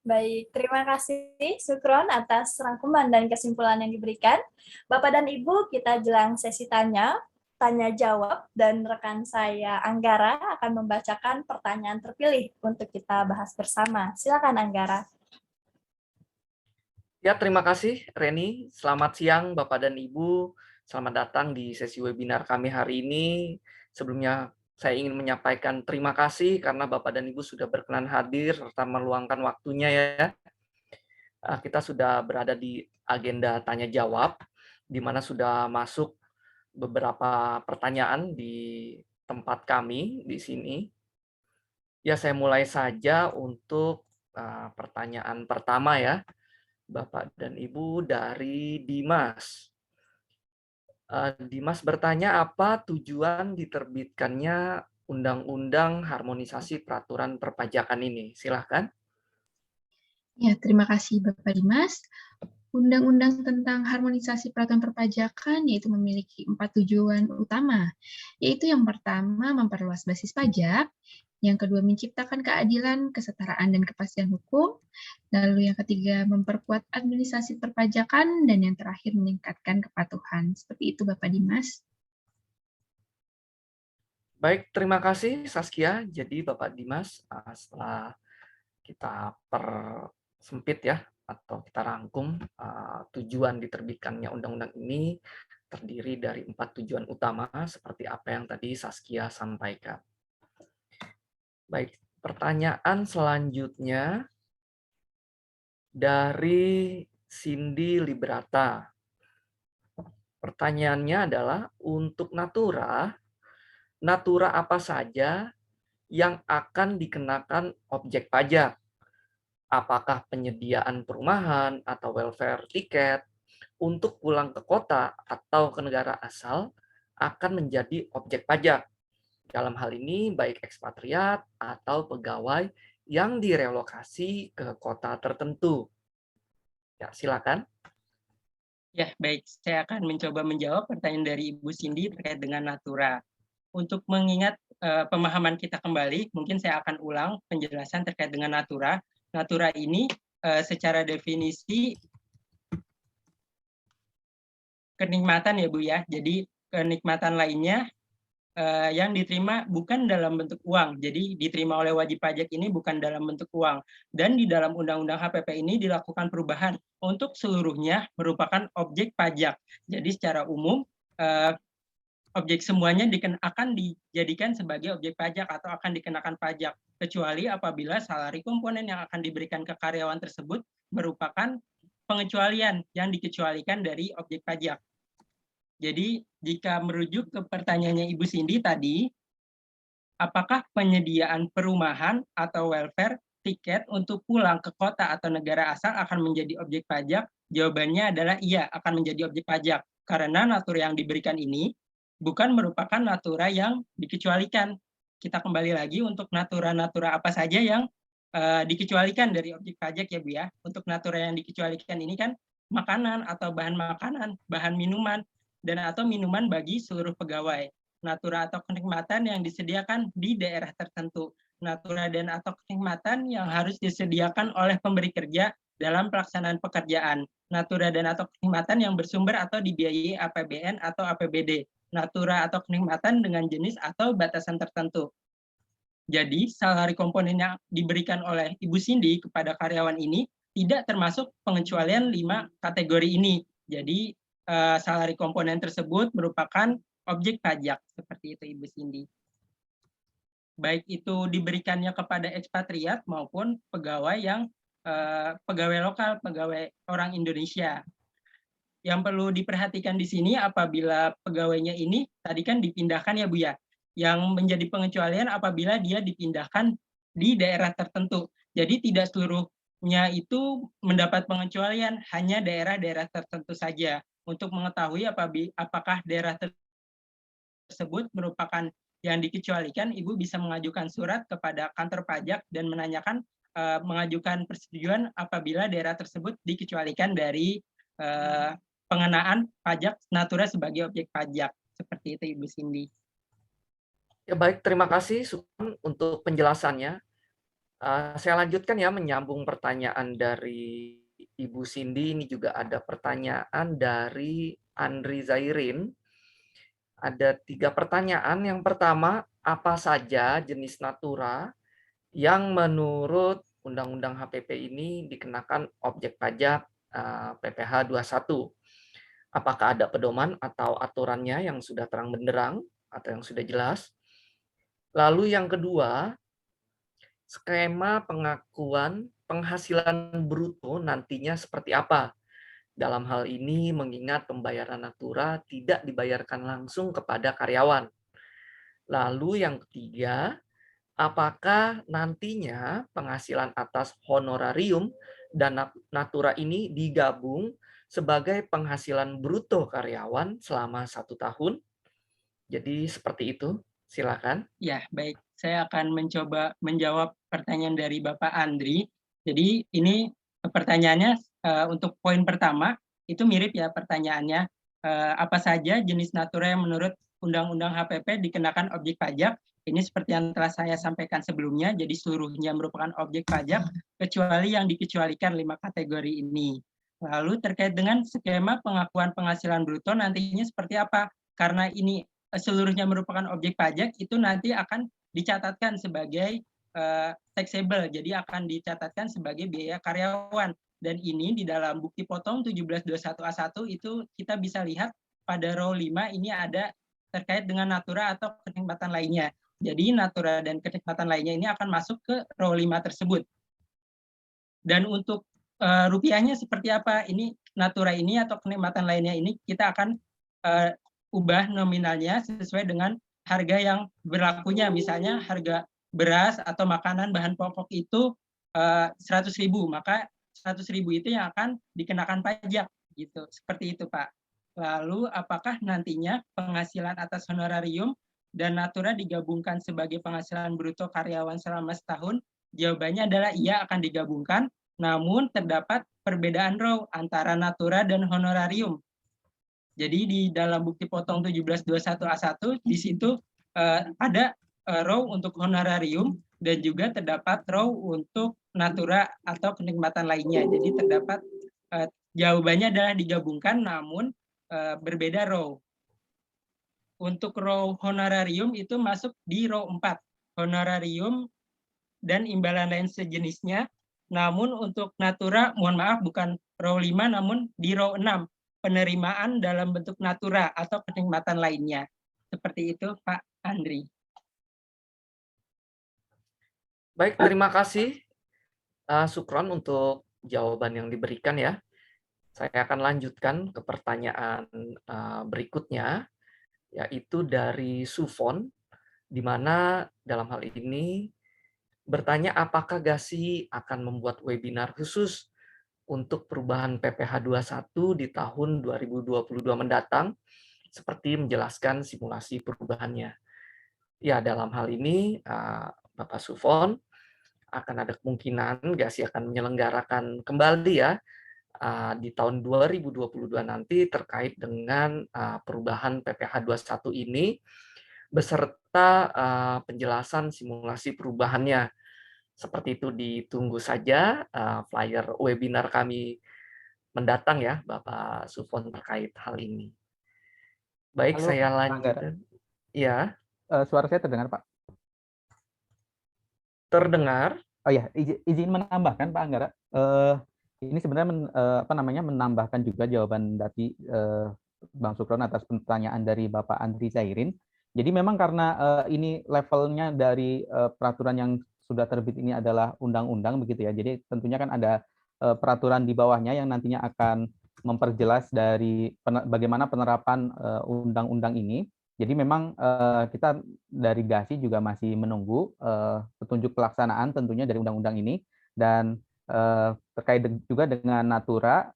Baik, terima kasih Sukron atas rangkuman dan kesimpulan yang diberikan. Bapak dan Ibu, kita jelang sesi tanya jawab, dan rekan saya Anggara akan membacakan pertanyaan terpilih untuk kita bahas bersama. Silakan Anggara. Ya, terima kasih Reni. Selamat siang Bapak dan Ibu. Selamat datang di sesi webinar kami hari ini. Sebelumnya saya ingin menyampaikan terima kasih karena Bapak dan Ibu sudah berkenan hadir serta meluangkan waktunya ya. Kita sudah berada di agenda tanya jawab, di mana sudah masuk beberapa pertanyaan di tempat kami di sini. Ya, saya mulai saja untuk pertanyaan pertama ya, Bapak dan Ibu, dari Dimas. Dimas bertanya, apa tujuan diterbitkannya Undang-Undang Harmonisasi Peraturan Perpajakan ini? Silahkan. Ya, terima kasih Bapak Dimas. Undang-undang tentang harmonisasi peraturan perpajakan yaitu memiliki 4 tujuan utama, yaitu yang pertama memperluas basis pajak, yang kedua menciptakan keadilan, kesetaraan, dan kepastian hukum, lalu yang ketiga memperkuat administrasi perpajakan, dan yang terakhir meningkatkan kepatuhan. Seperti itu Bapak Dimas. Baik, terima kasih Saskia. Jadi Bapak Dimas, setelah kita persempit ya, atau kita rangkum tujuan diterbitkannya undang-undang ini terdiri dari 4 tujuan utama seperti apa yang tadi Saskia sampaikan. Baik, pertanyaan selanjutnya dari Cindy Librata. Pertanyaannya adalah untuk Natura apa saja yang akan dikenakan objek pajak? Apakah penyediaan perumahan atau welfare tiket untuk pulang ke kota atau ke negara asal akan menjadi objek pajak? Dalam hal ini baik ekspatriat atau pegawai yang direlokasi ke kota tertentu. Ya, silakan. Ya, baik. Saya akan mencoba menjawab pertanyaan dari Ibu Cindy terkait dengan Natura. Untuk mengingat pemahaman kita kembali, mungkin saya akan ulang penjelasan terkait dengan Natura. Natura ini secara definisi kenikmatan ya Bu ya. Jadi kenikmatan lainnya yang diterima bukan dalam bentuk uang. Jadi diterima oleh wajib pajak ini bukan dalam bentuk uang. Dan di dalam Undang-Undang HPP ini dilakukan perubahan untuk seluruhnya merupakan objek pajak. Jadi secara umum objek semuanya akan dijadikan sebagai objek pajak atau akan dikenakan pajak, kecuali apabila salary komponen yang akan diberikan ke karyawan tersebut merupakan pengecualian yang dikecualikan dari objek pajak. Jadi jika merujuk ke pertanyaannya Ibu Cindy tadi, apakah penyediaan perumahan atau welfare tiket untuk pulang ke kota atau negara asal akan menjadi objek pajak? Jawabannya adalah iya, akan menjadi objek pajak. Karena natura yang diberikan ini bukan merupakan natura yang dikecualikan. Kita kembali lagi untuk natura-natura apa saja yang dikecualikan dari objek pajak ya Bu ya. Untuk natura yang dikecualikan ini kan makanan atau bahan makanan, bahan minuman, dan atau minuman bagi seluruh pegawai. Natura atau kenikmatan yang disediakan di daerah tertentu. Natura dan atau kenikmatan yang harus disediakan oleh pemberi kerja dalam pelaksanaan pekerjaan. Natura dan atau kenikmatan yang bersumber atau dibiayai APBN atau APBD. Natura atau kenikmatan dengan jenis atau batasan tertentu. Jadi, salary komponen yang diberikan oleh Ibu Cindy kepada karyawan ini tidak termasuk pengecualian 5 kategori ini. Jadi, salary komponen tersebut merupakan objek pajak. Seperti itu, Ibu Cindy. Baik itu diberikannya kepada ekspatriat maupun pegawai yang pegawai lokal, pegawai orang Indonesia. Yang perlu diperhatikan di sini apabila pegawainya ini tadi kan dipindahkan ya Bu ya, yang menjadi pengecualian apabila dia dipindahkan di daerah tertentu. Jadi tidak seluruhnya itu mendapat pengecualian, hanya daerah-daerah tertentu saja. Untuk mengetahui apakah daerah tersebut merupakan yang dikecualikan, Ibu bisa mengajukan surat kepada kantor pajak dan menanyakan mengajukan persetujuan apabila daerah tersebut dikecualikan dari pengenaan pajak Natura sebagai objek pajak. Seperti itu Ibu Cindy. Ya baik, terima kasih Supan untuk penjelasannya. Saya lanjutkan ya menyambung pertanyaan dari Ibu Cindy. Ini juga ada pertanyaan dari Andri Zairin. Ada 3 pertanyaan. Yang pertama, apa saja jenis Natura yang menurut Undang-Undang HPP ini dikenakan objek pajak PPh 21? Apakah ada pedoman atau aturannya yang sudah terang benderang atau yang sudah jelas? Lalu yang kedua, skema pengakuan penghasilan bruto nantinya seperti apa? Dalam hal ini mengingat pembayaran Natura tidak dibayarkan langsung kepada karyawan. Lalu yang ketiga, apakah nantinya penghasilan atas honorarium dan Natura ini digabung sebagai penghasilan bruto karyawan selama 1 tahun? Jadi seperti itu, silakan. Ya, baik. Saya akan mencoba menjawab pertanyaan dari Bapak Andri. Jadi ini pertanyaannya untuk poin pertama itu mirip ya pertanyaannya, apa saja jenis natura yang menurut Undang-Undang HPP dikenakan objek pajak. Ini seperti yang telah saya sampaikan sebelumnya, jadi seluruhnya merupakan objek pajak kecuali yang dikecualikan 5 kategori ini. Lalu terkait dengan skema pengakuan penghasilan bruto nantinya seperti apa? Karena ini seluruhnya merupakan objek pajak, itu nanti akan dicatatkan sebagai taxable, jadi akan dicatatkan sebagai biaya karyawan. Dan ini di dalam bukti potong 1721A1 itu kita bisa lihat pada row 5 ini ada terkait dengan natura atau kenikmatan lainnya. Jadi natura dan kenikmatan lainnya ini akan masuk ke row 5 tersebut. Dan untuk rupiahnya seperti apa? Ini natura ini atau kenikmatan lainnya ini kita akan ubah nominalnya sesuai dengan harga yang berlakunya. Misalnya harga beras atau makanan bahan pokok itu 100.000, maka 100.000 itu yang akan dikenakan pajak gitu. Seperti itu, Pak. Lalu apakah nantinya penghasilan atas honorarium dan natura digabungkan sebagai penghasilan bruto karyawan selama setahun? Jawabannya adalah iya, akan digabungkan, namun terdapat perbedaan row antara natura dan honorarium. Jadi di dalam bukti potong 1721A1 di situ ada row untuk honorarium dan juga terdapat row untuk natura atau kenikmatan lainnya. Jadi terdapat jawabannya adalah digabungkan namun berbeda row. Untuk row honorarium itu masuk di row 4. Honorarium dan imbalan lain sejenisnya. Namun untuk natura, mohon maaf, bukan row 5 namun di row 6. Penerimaan dalam bentuk natura atau kenikmatan lainnya. Seperti itu, Pak Andri. Baik, terima kasih Sukron untuk jawaban yang diberikan ya. Saya akan lanjutkan ke pertanyaan berikutnya, yaitu dari Sufon, di mana dalam hal ini bertanya apakah GASI akan membuat webinar khusus untuk perubahan PPh 21 di tahun 2022 mendatang, seperti menjelaskan simulasi perubahannya. Ya, dalam hal ini Bapak Sufon, akan ada kemungkinan GASI akan menyelenggarakan kembali ya di tahun 2022 nanti terkait dengan perubahan PPh 21 ini beserta penjelasan simulasi perubahannya. Seperti itu, ditunggu saja flyer webinar kami mendatang ya Bapak Sufon terkait hal ini. Baik, Halo, saya Pak Anggara. lanjutkan. Ya, Suara saya terdengar, Pak? terdengar. Oh ya, izin menambahkan Pak Anggara. Ini sebenarnya menambahkan juga jawaban dari Bang Sukron atas pertanyaan dari Bapak Andri Zairin. Jadi memang karena ini levelnya dari peraturan yang sudah terbit ini adalah undang-undang begitu ya. Jadi tentunya kan ada peraturan di bawahnya yang nantinya akan memperjelas dari bagaimana penerapan undang-undang ini. Jadi memang kita dari GASI juga masih menunggu petunjuk pelaksanaan tentunya dari undang-undang ini, dan terkait juga dengan natura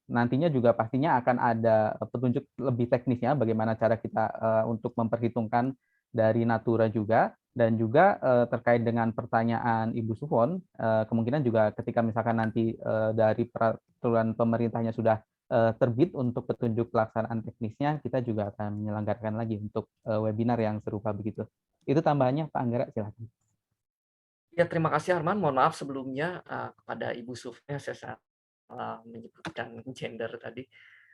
nantinya juga pastinya akan ada petunjuk lebih teknisnya bagaimana cara kita untuk memperhitungkan dari natura juga. Dan juga terkait dengan pertanyaan Ibu Sufon, kemungkinan juga ketika misalkan nanti dari peraturan pemerintahnya sudah terbit untuk petunjuk pelaksanaan teknisnya, kita juga akan menyelenggarakan lagi untuk webinar yang serupa begitu. Itu tambahannya Pak Anggara, silakan. Ya, terima kasih Arman. Mohon maaf sebelumnya kepada Ibu Sufnya saya salah menyebutkan gender tadi.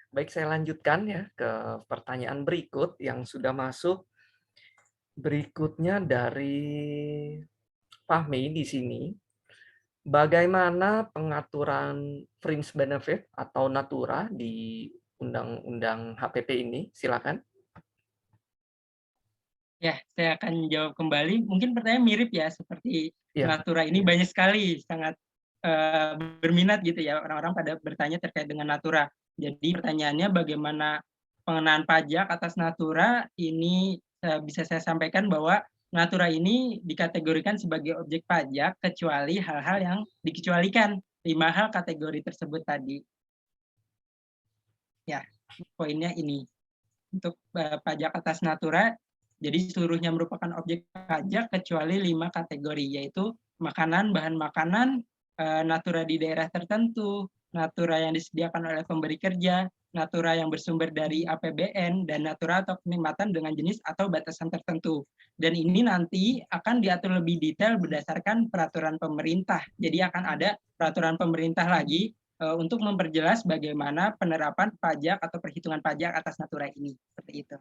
Baik, saya lanjutkan ya ke pertanyaan berikut yang sudah masuk. Berikutnya dari Fahmi di sini. Bagaimana pengaturan fringe benefit atau natura di Undang-Undang HPP ini? Silakan. Ya, saya akan jawab kembali. Mungkin pertanyaan mirip ya, seperti Ya. natura ini banyak sekali, sangat berminat gitu ya, orang-orang pada bertanya terkait dengan natura. Jadi pertanyaannya bagaimana pengenaan pajak atas natura ini bisa saya sampaikan bahwa natura ini dikategorikan sebagai objek pajak kecuali hal-hal yang dikecualikan. 5 hal kategori tersebut tadi. Ya, poinnya ini. Untuk pajak atas natura, jadi seluruhnya merupakan objek pajak kecuali 5 kategori, yaitu makanan, bahan makanan, natura di daerah tertentu, natura yang disediakan oleh pemberi kerja, natura yang bersumber dari APBN, dan natura atau kenikmatan dengan jenis atau batasan tertentu. Dan ini nanti akan diatur lebih detail berdasarkan peraturan pemerintah. Jadi akan ada peraturan pemerintah lagi untuk memperjelas bagaimana penerapan pajak atau perhitungan pajak atas natura ini. Seperti itu.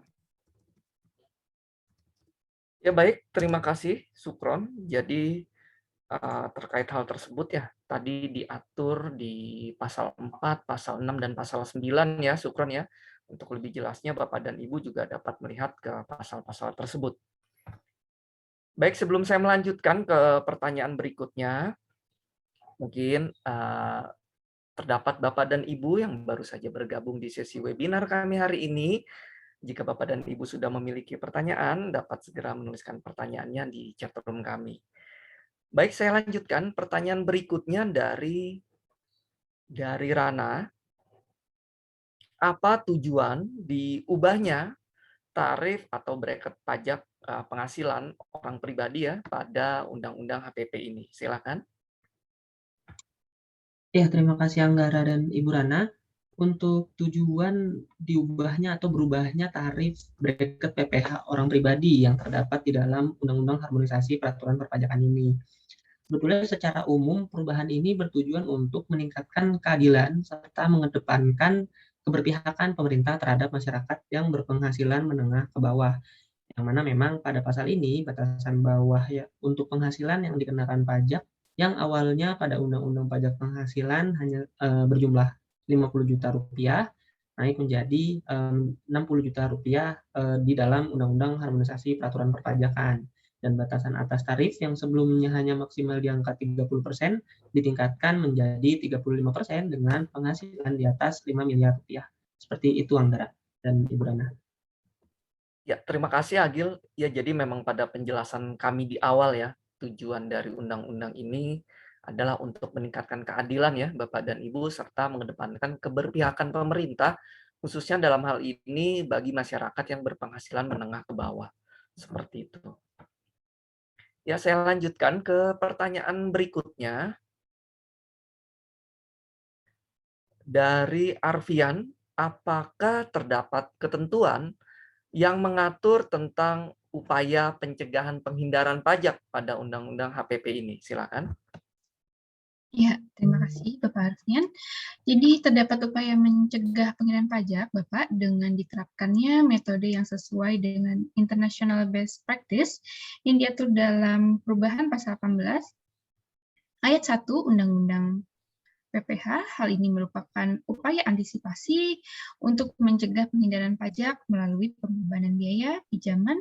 Ya baik, terima kasih Sukron. Jadi terkait hal tersebut ya, tadi diatur di pasal 4, pasal 6, dan pasal 9 ya Sukron ya. Untuk lebih jelasnya Bapak dan Ibu juga dapat melihat ke pasal-pasal tersebut. Baik, sebelum saya melanjutkan ke pertanyaan berikutnya, mungkin terdapat Bapak dan Ibu yang baru saja bergabung di sesi webinar kami hari ini. Jika Bapak dan Ibu sudah memiliki pertanyaan, dapat segera menuliskan pertanyaannya di chat room kami. Baik, saya lanjutkan pertanyaan berikutnya dari Rana. Apa tujuan diubahnya tarif atau bracket pajak penghasilan orang pribadi ya pada Undang-Undang HPP ini? Silakan. Ya, terima kasih Anggara dan Ibu Rana. Untuk tujuan diubahnya atau berubahnya tarif bracket PPh orang pribadi yang terdapat di dalam Undang-Undang Harmonisasi Peraturan Perpajakan ini. Sebetulnya secara umum perubahan ini bertujuan untuk meningkatkan keadilan serta mengedepankan keberpihakan pemerintah terhadap masyarakat yang berpenghasilan menengah ke bawah. Yang mana memang pada pasal ini batasan bawah ya untuk penghasilan yang dikenakan pajak yang awalnya pada Undang-Undang Pajak Penghasilan hanya berjumlah 50 juta rupiah naik menjadi 60 juta rupiah di dalam Undang-Undang Harmonisasi Peraturan Perpajakan. Dan batasan atas tarif yang sebelumnya hanya maksimal di angka 30% ditingkatkan menjadi 35% dengan penghasilan di atas 5 miliar rupiah. Seperti itu Anggara dan Ibu Rana. Ya, terima kasih Agil. Ya, jadi memang pada penjelasan kami di awal ya, tujuan dari undang-undang ini adalah untuk meningkatkan keadilan ya Bapak dan Ibu serta mengedepankan keberpihakan pemerintah khususnya dalam hal ini bagi masyarakat yang berpenghasilan menengah ke bawah. Seperti itu. Ya, saya lanjutkan ke pertanyaan berikutnya. Dari Arfian, apakah terdapat ketentuan yang mengatur tentang upaya pencegahan penghindaran pajak pada Undang-Undang HPP ini? Silakan. Ya, terima kasih Bapak Arfian. Jadi terdapat upaya mencegah penghindaran pajak, Bapak, dengan diterapkannya metode yang sesuai dengan International Best Practice yang diatur dalam perubahan pasal 18 ayat 1 Undang-Undang PPh. Hal ini merupakan upaya antisipasi untuk mencegah penghindaran pajak melalui pembebanan biaya pinjaman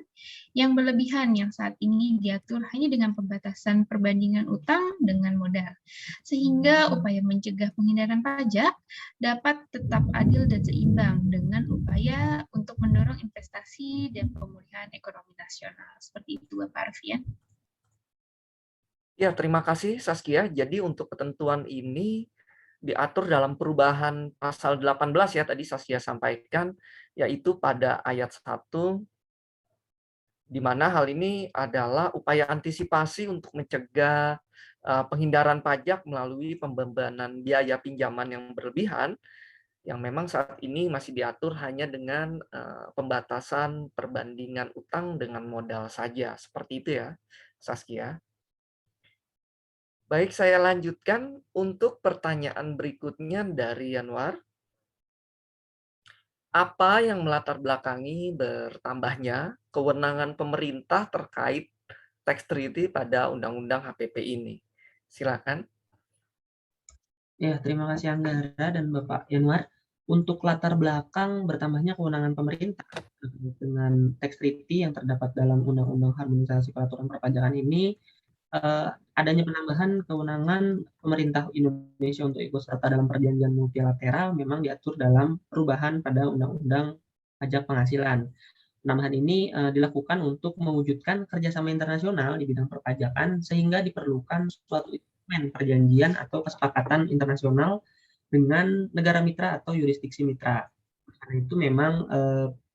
yang berlebihan yang saat ini diatur hanya dengan pembatasan perbandingan utang dengan modal. Sehingga upaya mencegah penghindaran pajak dapat tetap adil dan seimbang dengan upaya untuk mendorong investasi dan pemulihan ekonomi nasional. Seperti itu, Bapak Arfian. Ya, terima kasih Saskia. Jadi untuk ketentuan ini diatur dalam perubahan pasal 18 ya tadi Saskia sampaikan, yaitu pada ayat 1, di mana hal ini adalah upaya antisipasi untuk mencegah penghindaran pajak melalui pembebanan biaya pinjaman yang berlebihan, yang memang saat ini masih diatur hanya dengan pembatasan perbandingan utang dengan modal saja. Seperti itu ya, Saskia. Baik, saya lanjutkan untuk pertanyaan berikutnya dari Yanwar. Apa yang melatar belakangi bertambahnya kewenangan pemerintah terkait tax treaty pada Undang-Undang HPP ini? Silakan. Ya, terima kasih Anggara dan Bapak Yanwar. Untuk latar belakang bertambahnya kewenangan pemerintah dengan tax treaty yang terdapat dalam Undang-Undang Harmonisasi Peraturan Perpajakan ini, adanya penambahan kewenangan pemerintah Indonesia untuk ikut serta dalam perjanjian multilateral memang diatur dalam perubahan pada Undang-Undang Pajak Penghasilan. Penambahan ini dilakukan untuk mewujudkan kerjasama internasional di bidang perpajakan sehingga diperlukan suatu instrumen perjanjian atau kesepakatan internasional dengan negara mitra atau yurisdiksi mitra. Karena itu memang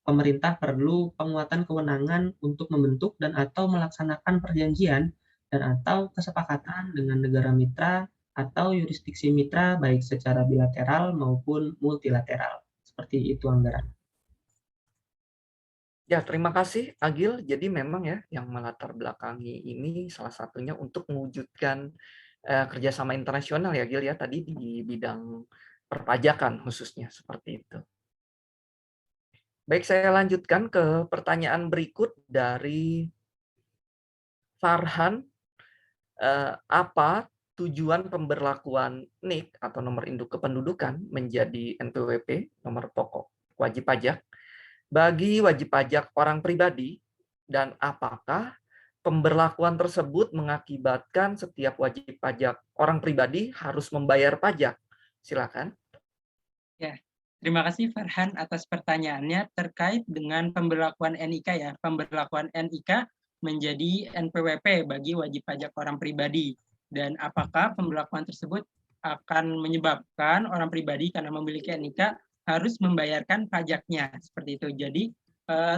pemerintah perlu penguatan kewenangan untuk membentuk dan atau melaksanakan perjanjian dan atau kesepakatan dengan negara mitra atau yurisdiksi mitra baik secara bilateral maupun multilateral. Seperti itu, Anggara. Ya, terima kasih Agil. Jadi memang ya yang melatar belakangi ini salah satunya untuk mewujudkan kerjasama internasional ya Agil ya tadi di bidang perpajakan khususnya seperti itu. Baik, saya lanjutkan ke pertanyaan berikut dari Farhan. Apa tujuan pemberlakuan NIK atau nomor induk kependudukan menjadi NPWP, nomor pokok wajib pajak, bagi wajib pajak orang pribadi, dan apakah pemberlakuan tersebut mengakibatkan setiap wajib pajak orang pribadi harus membayar pajak? Silakan. Ya, terima kasih Farhan atas pertanyaannya terkait dengan pemberlakuan NIK ya. Pemberlakuan NIK menjadi NPWP bagi wajib pajak orang pribadi. Dan apakah pemberlakuan tersebut akan menyebabkan orang pribadi karena memiliki NIK harus membayarkan pajaknya seperti itu. Jadi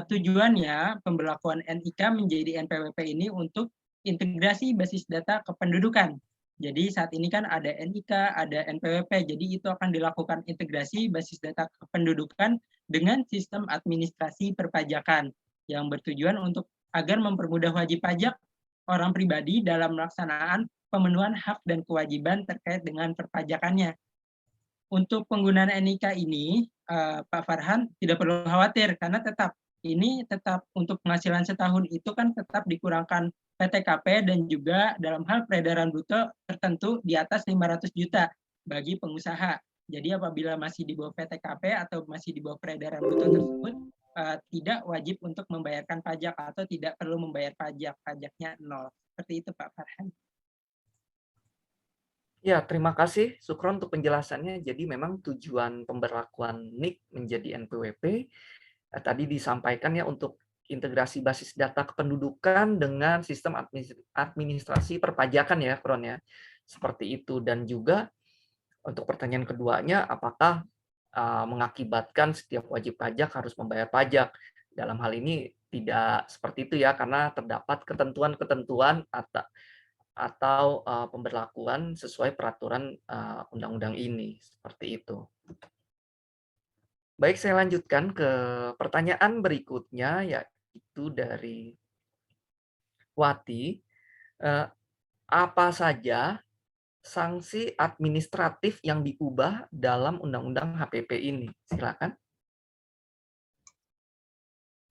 tujuannya pemberlakuan NIK menjadi NPWP ini untuk integrasi basis data kependudukan. Jadi saat ini kan ada NIK, ada NPWP, jadi itu akan dilakukan integrasi basis data kependudukan dengan sistem administrasi perpajakan yang bertujuan untuk agar mempermudah wajib pajak orang pribadi dalam melaksanakan pemenuhan hak dan kewajiban terkait dengan perpajakannya. Untuk penggunaan NIK ini, Pak Farhan tidak perlu khawatir karena ini tetap untuk penghasilan setahun itu kan tetap dikurangkan PTKP dan juga dalam hal peredaran bruto tertentu di atas 500 juta bagi pengusaha. Jadi apabila masih di bawah PTKP atau masih di bawah peredaran bruto tersebut, tidak wajib untuk membayarkan pajak atau tidak perlu membayar pajak, pajaknya 0. Seperti itu Pak Farhan. Ya, terima kasih Sukron untuk penjelasannya. Jadi memang tujuan pemberlakuan NIK menjadi NPWP tadi disampaikan ya untuk integrasi basis data kependudukan dengan sistem administrasi perpajakan ya, Kron ya. Seperti itu. Dan juga untuk pertanyaan keduanya, apakah mengakibatkan setiap wajib pajak harus membayar pajak? Dalam hal ini tidak seperti itu ya, karena terdapat ketentuan-ketentuan atau pemberlakuan sesuai peraturan undang-undang ini. Seperti itu. Baik, saya lanjutkan ke pertanyaan berikutnya, yaitu dari Wati. Apa saja sanksi administratif yang diubah dalam Undang-Undang HPP ini? Silakan.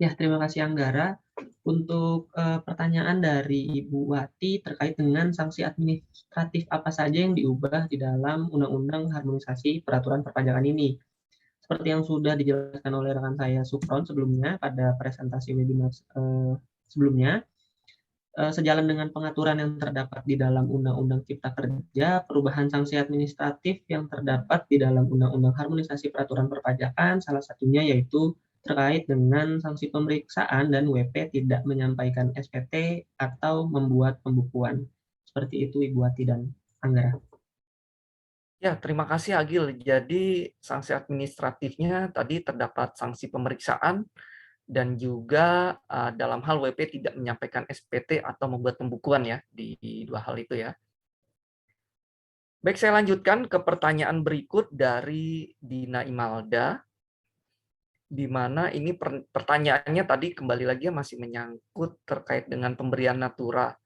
Ya, terima kasih Anggara. Untuk pertanyaan dari Ibu Wati terkait dengan sanksi administratif apa saja yang diubah di dalam Undang-Undang Harmonisasi Peraturan Perpajakan ini. Seperti yang sudah dijelaskan oleh rekan saya Sukron sebelumnya pada presentasi webinar sebelumnya, sejalan dengan pengaturan yang terdapat di dalam Undang-Undang Cipta Kerja, perubahan sanksi administratif yang terdapat di dalam Undang-Undang Harmonisasi Peraturan Perpajakan, salah satunya yaitu terkait dengan sanksi pemeriksaan dan WP tidak menyampaikan SPT atau membuat pembukuan. Seperti itu Ibu Wati dan Anggara. Ya, terima kasih Agil. Jadi sanksi administratifnya tadi terdapat sanksi pemeriksaan dan juga dalam hal WP tidak menyampaikan SPT atau membuat pembukuan ya di dua hal itu ya. Baik, saya lanjutkan ke pertanyaan berikut dari Dina Imalda, di mana ini pertanyaannya tadi kembali lagi masih menyangkut terkait dengan pemberian natura.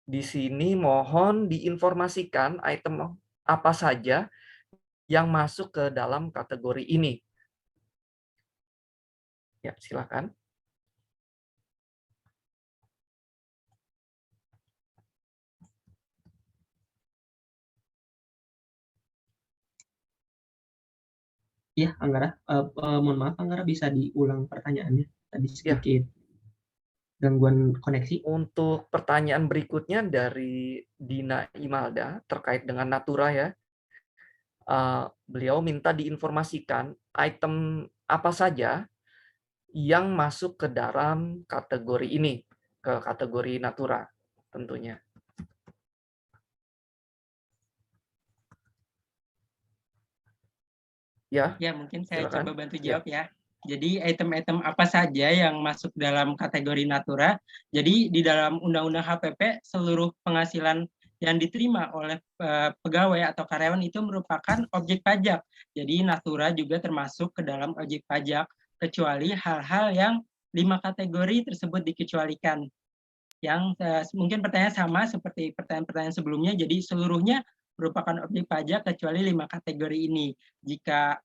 Di sini mohon diinformasikan item apa saja yang masuk ke dalam kategori ini. Ya, silakan. Ya, Anggara, mohon maaf Anggara bisa diulang pertanyaannya. Tadi sedikit gangguan koneksi. Untuk pertanyaan berikutnya dari Dina Imalda terkait dengan natura ya. Beliau minta diinformasikan item apa saja yang masuk ke dalam kategori ini, ke kategori natura tentunya. Ya, mungkin saya silakan. coba bantu jawab ya. Jadi item-item apa saja yang masuk dalam kategori natura? Jadi di dalam Undang-Undang HPP seluruh penghasilan yang diterima oleh pegawai atau karyawan itu merupakan objek pajak. Jadi natura juga termasuk ke dalam objek pajak, kecuali hal-hal yang 5 kategori tersebut dikecualikan. Yang mungkin pertanyaan sama seperti pertanyaan-pertanyaan sebelumnya, jadi seluruhnya merupakan objek pajak kecuali 5 kategori ini. Jika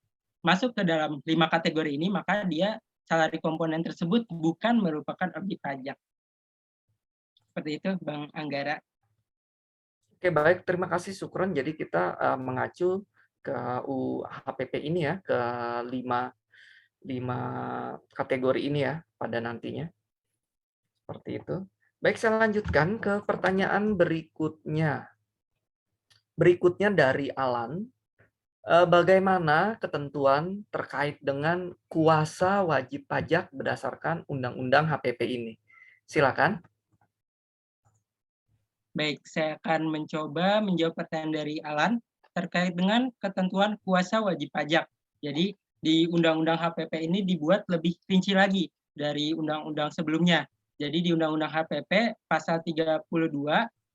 masuk ke dalam 5 kategori ini, maka dia salary komponen tersebut bukan merupakan objek pajak. Seperti itu, Bang Anggara. Oke, baik. Terima kasih, Sukron. Jadi kita mengacu ke UHPP ini ya, ke 5 kategori ini ya pada nantinya. Seperti itu. Baik, saya lanjutkan ke pertanyaan berikutnya. Berikutnya dari Alan. Bagaimana ketentuan terkait dengan kuasa wajib pajak berdasarkan Undang-Undang HPP ini? Silakan. Baik, saya akan mencoba menjawab pertanyaan dari Alan terkait dengan ketentuan kuasa wajib pajak. Jadi di Undang-Undang HPP ini dibuat lebih rinci lagi dari undang-undang sebelumnya. Jadi di Undang-Undang HPP pasal 32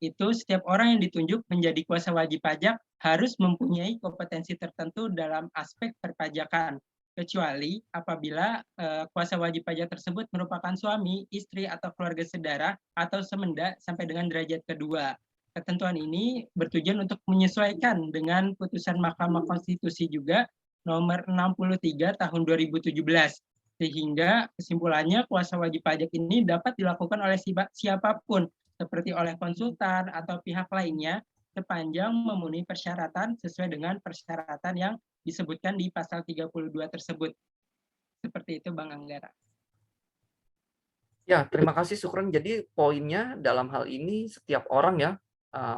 itu setiap orang yang ditunjuk menjadi kuasa wajib pajak harus mempunyai kompetensi tertentu dalam aspek perpajakan, kecuali apabila kuasa wajib pajak tersebut merupakan suami, istri, atau keluarga saudara, atau semenda sampai dengan derajat kedua. Ketentuan ini bertujuan untuk menyesuaikan dengan putusan Mahkamah Konstitusi juga nomor 63 tahun 2017. Sehingga kesimpulannya kuasa wajib pajak ini dapat dilakukan oleh siapapun, seperti oleh konsultan atau pihak lainnya, sepanjang memenuhi persyaratan sesuai dengan persyaratan yang disebutkan di pasal 32 tersebut. Seperti itu, Bang Anggara. Ya, terima kasih, Sukron. Jadi poinnya dalam hal ini setiap orang ya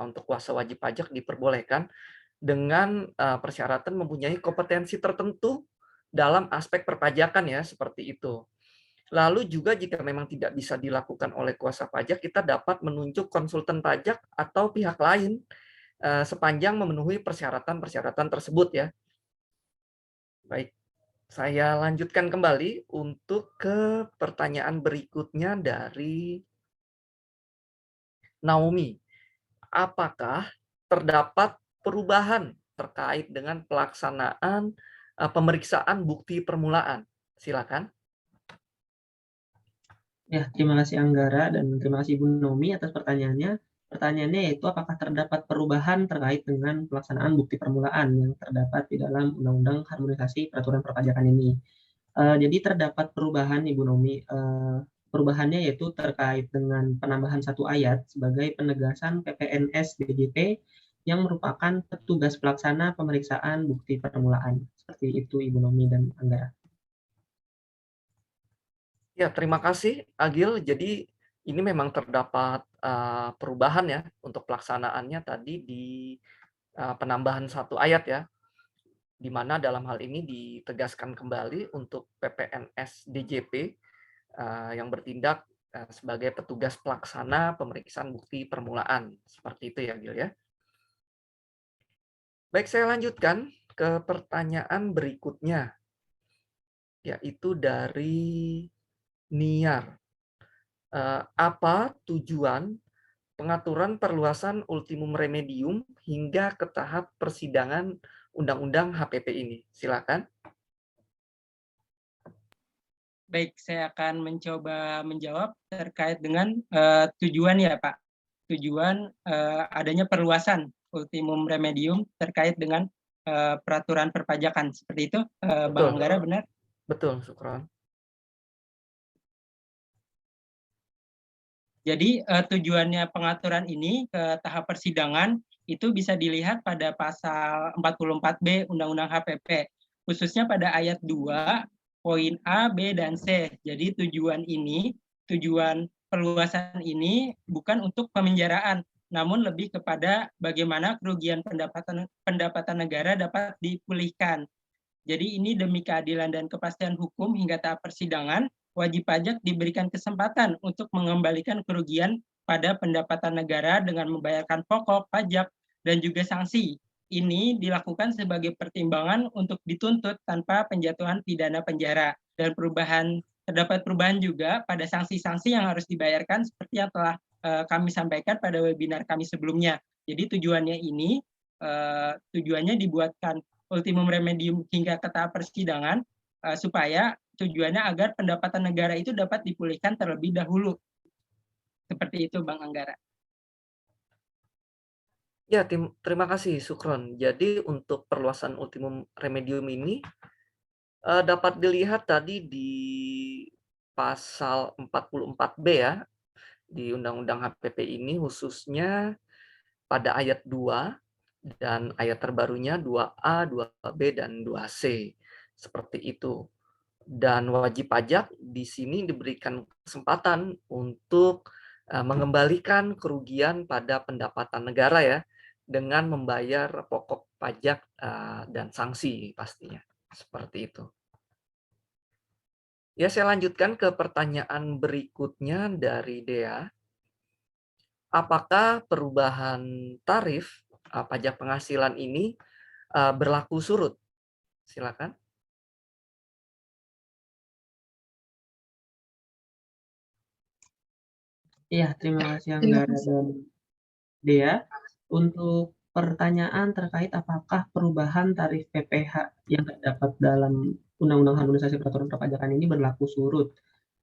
untuk kuasa wajib pajak diperbolehkan dengan persyaratan mempunyai kompetensi tertentu dalam aspek perpajakan ya, seperti itu. Lalu juga jika memang tidak bisa dilakukan oleh kuasa pajak, kita dapat menunjuk konsultan pajak atau pihak lain sepanjang memenuhi persyaratan-persyaratan tersebut ya. Baik, saya lanjutkan kembali untuk ke pertanyaan berikutnya dari Naomi. Apakah terdapat perubahan terkait dengan pelaksanaan pemeriksaan bukti permulaan? Silakan. Ya, terima kasih Anggara dan terima kasih Bu Nomi atas pertanyaannya. Pertanyaannya yaitu apakah terdapat perubahan terkait dengan pelaksanaan bukti permulaan yang terdapat di dalam Undang-Undang Harmonisasi Peraturan Perpajakan ini. Jadi terdapat perubahan Ibu Nomi. Perubahannya yaitu terkait dengan penambahan satu ayat sebagai penegasan PPNS DJP yang merupakan petugas pelaksana pemeriksaan bukti permulaan. Seperti itu Ibu Nomi dan Anggara. Ya, terima kasih Agil. Jadi ini memang terdapat perubahan ya untuk pelaksanaannya tadi di penambahan satu ayat ya, di mana dalam hal ini ditegaskan kembali untuk PPNS DJP yang bertindak sebagai petugas pelaksana pemeriksaan bukti permulaan. Seperti itu ya Gil ya. Baik, saya lanjutkan ke pertanyaan berikutnya, yaitu dari Niar. Apa tujuan pengaturan perluasan ultimum remedium hingga ke tahap persidangan Undang-Undang HPP ini? Silakan. Baik, saya akan mencoba menjawab terkait dengan tujuan ya Pak. Tujuan adanya perluasan ultimum remedium terkait dengan peraturan perpajakan. Seperti itu, Bang Anggara, benar? Betul, Sukron. Jadi tujuannya pengaturan ini ke tahap persidangan itu bisa dilihat pada pasal 44B Undang-Undang HPP, khususnya pada ayat 2, poin A, B, dan C. Jadi tujuan perluasan ini bukan untuk pemenjaraan, namun lebih kepada bagaimana kerugian pendapatan negara dapat dipulihkan. Jadi ini demi keadilan dan kepastian hukum hingga tahap persidangan, wajib pajak diberikan kesempatan untuk mengembalikan kerugian pada pendapatan negara dengan membayarkan pokok, pajak, dan juga sanksi. Ini dilakukan sebagai pertimbangan untuk dituntut tanpa penjatuhan pidana penjara. Dan terdapat perubahan juga pada sanksi-sanksi yang harus dibayarkan seperti yang telah kami sampaikan pada webinar kami sebelumnya. Jadi tujuannya dibuatkan ultimum remedium hingga ke tahap persidangan supaya tujuannya agar pendapatan negara itu dapat dipulihkan terlebih dahulu. Seperti itu, Bang Anggara. Ya, terima kasih Sukron. Jadi untuk perluasan ultimum remedium ini dapat dilihat tadi di pasal 44B ya, di Undang-Undang HPP ini khususnya pada ayat 2 dan ayat terbarunya 2A, 2B, dan 2C. Seperti itu. Dan wajib pajak di sini diberikan kesempatan untuk mengembalikan kerugian pada pendapatan negara ya, dengan membayar pokok pajak dan sanksi pastinya. Seperti itu. Ya, saya lanjutkan ke pertanyaan berikutnya dari Dea. Apakah perubahan tarif pajak penghasilan ini berlaku surut? Silakan. Iya, terima kasih Terima Anggara kasih. dan Dea. Untuk pertanyaan terkait apakah perubahan tarif PPh yang terdapat dalam Undang-Undang Harmonisasi Peraturan Perpajakan ini berlaku surut.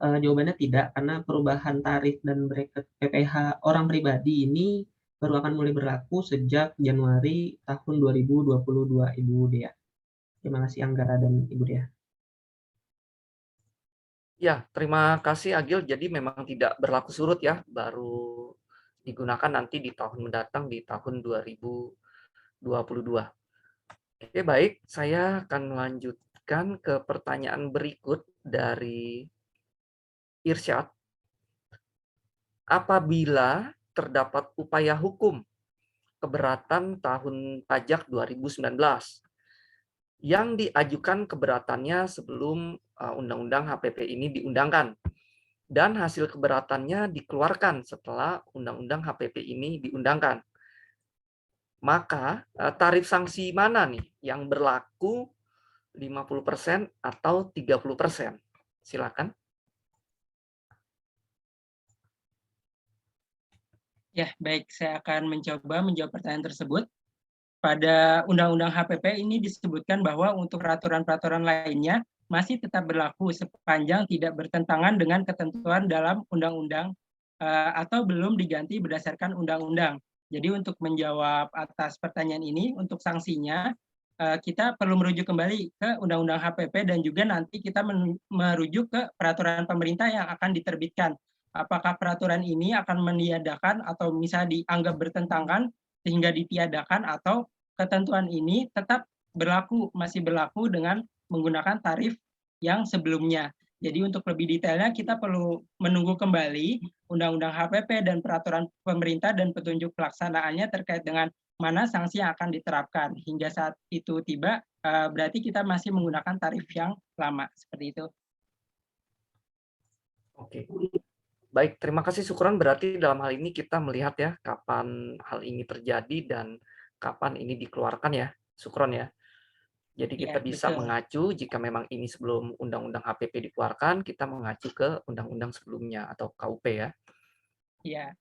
Jawabannya tidak, karena perubahan tarif dan bracket PPh orang pribadi ini baru akan mulai berlaku sejak Januari tahun 2022, Ibu Dea. Terima kasih Anggara dan Ibu Dea. Ya, terima kasih Agil. Jadi memang tidak berlaku surut ya, baru digunakan nanti di tahun mendatang di tahun 2022. Oke, baik. Saya akan melanjutkan ke pertanyaan berikut dari Irsyad. Apabila terdapat upaya hukum keberatan tahun pajak 2019 yang diajukan keberatannya sebelum Undang-Undang HPP ini diundangkan, dan hasil keberatannya dikeluarkan setelah Undang-Undang HPP ini diundangkan, maka tarif sanksi mana nih yang berlaku 50% atau 30%? Silakan. Ya, baik. Saya akan mencoba menjawab pertanyaan tersebut. Pada Undang-Undang HPP ini disebutkan bahwa untuk peraturan-peraturan lainnya masih tetap berlaku sepanjang tidak bertentangan dengan ketentuan dalam undang-undang atau belum diganti berdasarkan undang-undang. Jadi untuk menjawab atas pertanyaan ini, untuk sanksinya kita perlu merujuk kembali ke Undang-Undang HPP dan juga nanti kita merujuk ke peraturan pemerintah yang akan diterbitkan. Apakah peraturan ini akan meniadakan atau misalnya dianggap bertentangan sehingga ditiadakan, atau ketentuan ini tetap masih berlaku dengan menggunakan tarif yang sebelumnya. Jadi untuk lebih detailnya kita perlu menunggu kembali Undang-Undang HPP dan peraturan pemerintah dan petunjuk pelaksanaannya terkait dengan mana sanksi yang akan diterapkan. Hingga saat itu tiba, berarti kita masih menggunakan tarif yang lama. Seperti itu. Oke. Baik, terima kasih Sukron. Berarti dalam hal ini kita melihat ya kapan hal ini terjadi dan kapan ini dikeluarkan ya, Sukron ya. Jadi kita bisa mengacu jika memang ini sebelum Undang-Undang HPP dikeluarkan, kita mengacu ke undang-undang sebelumnya atau KUP ya. Iya,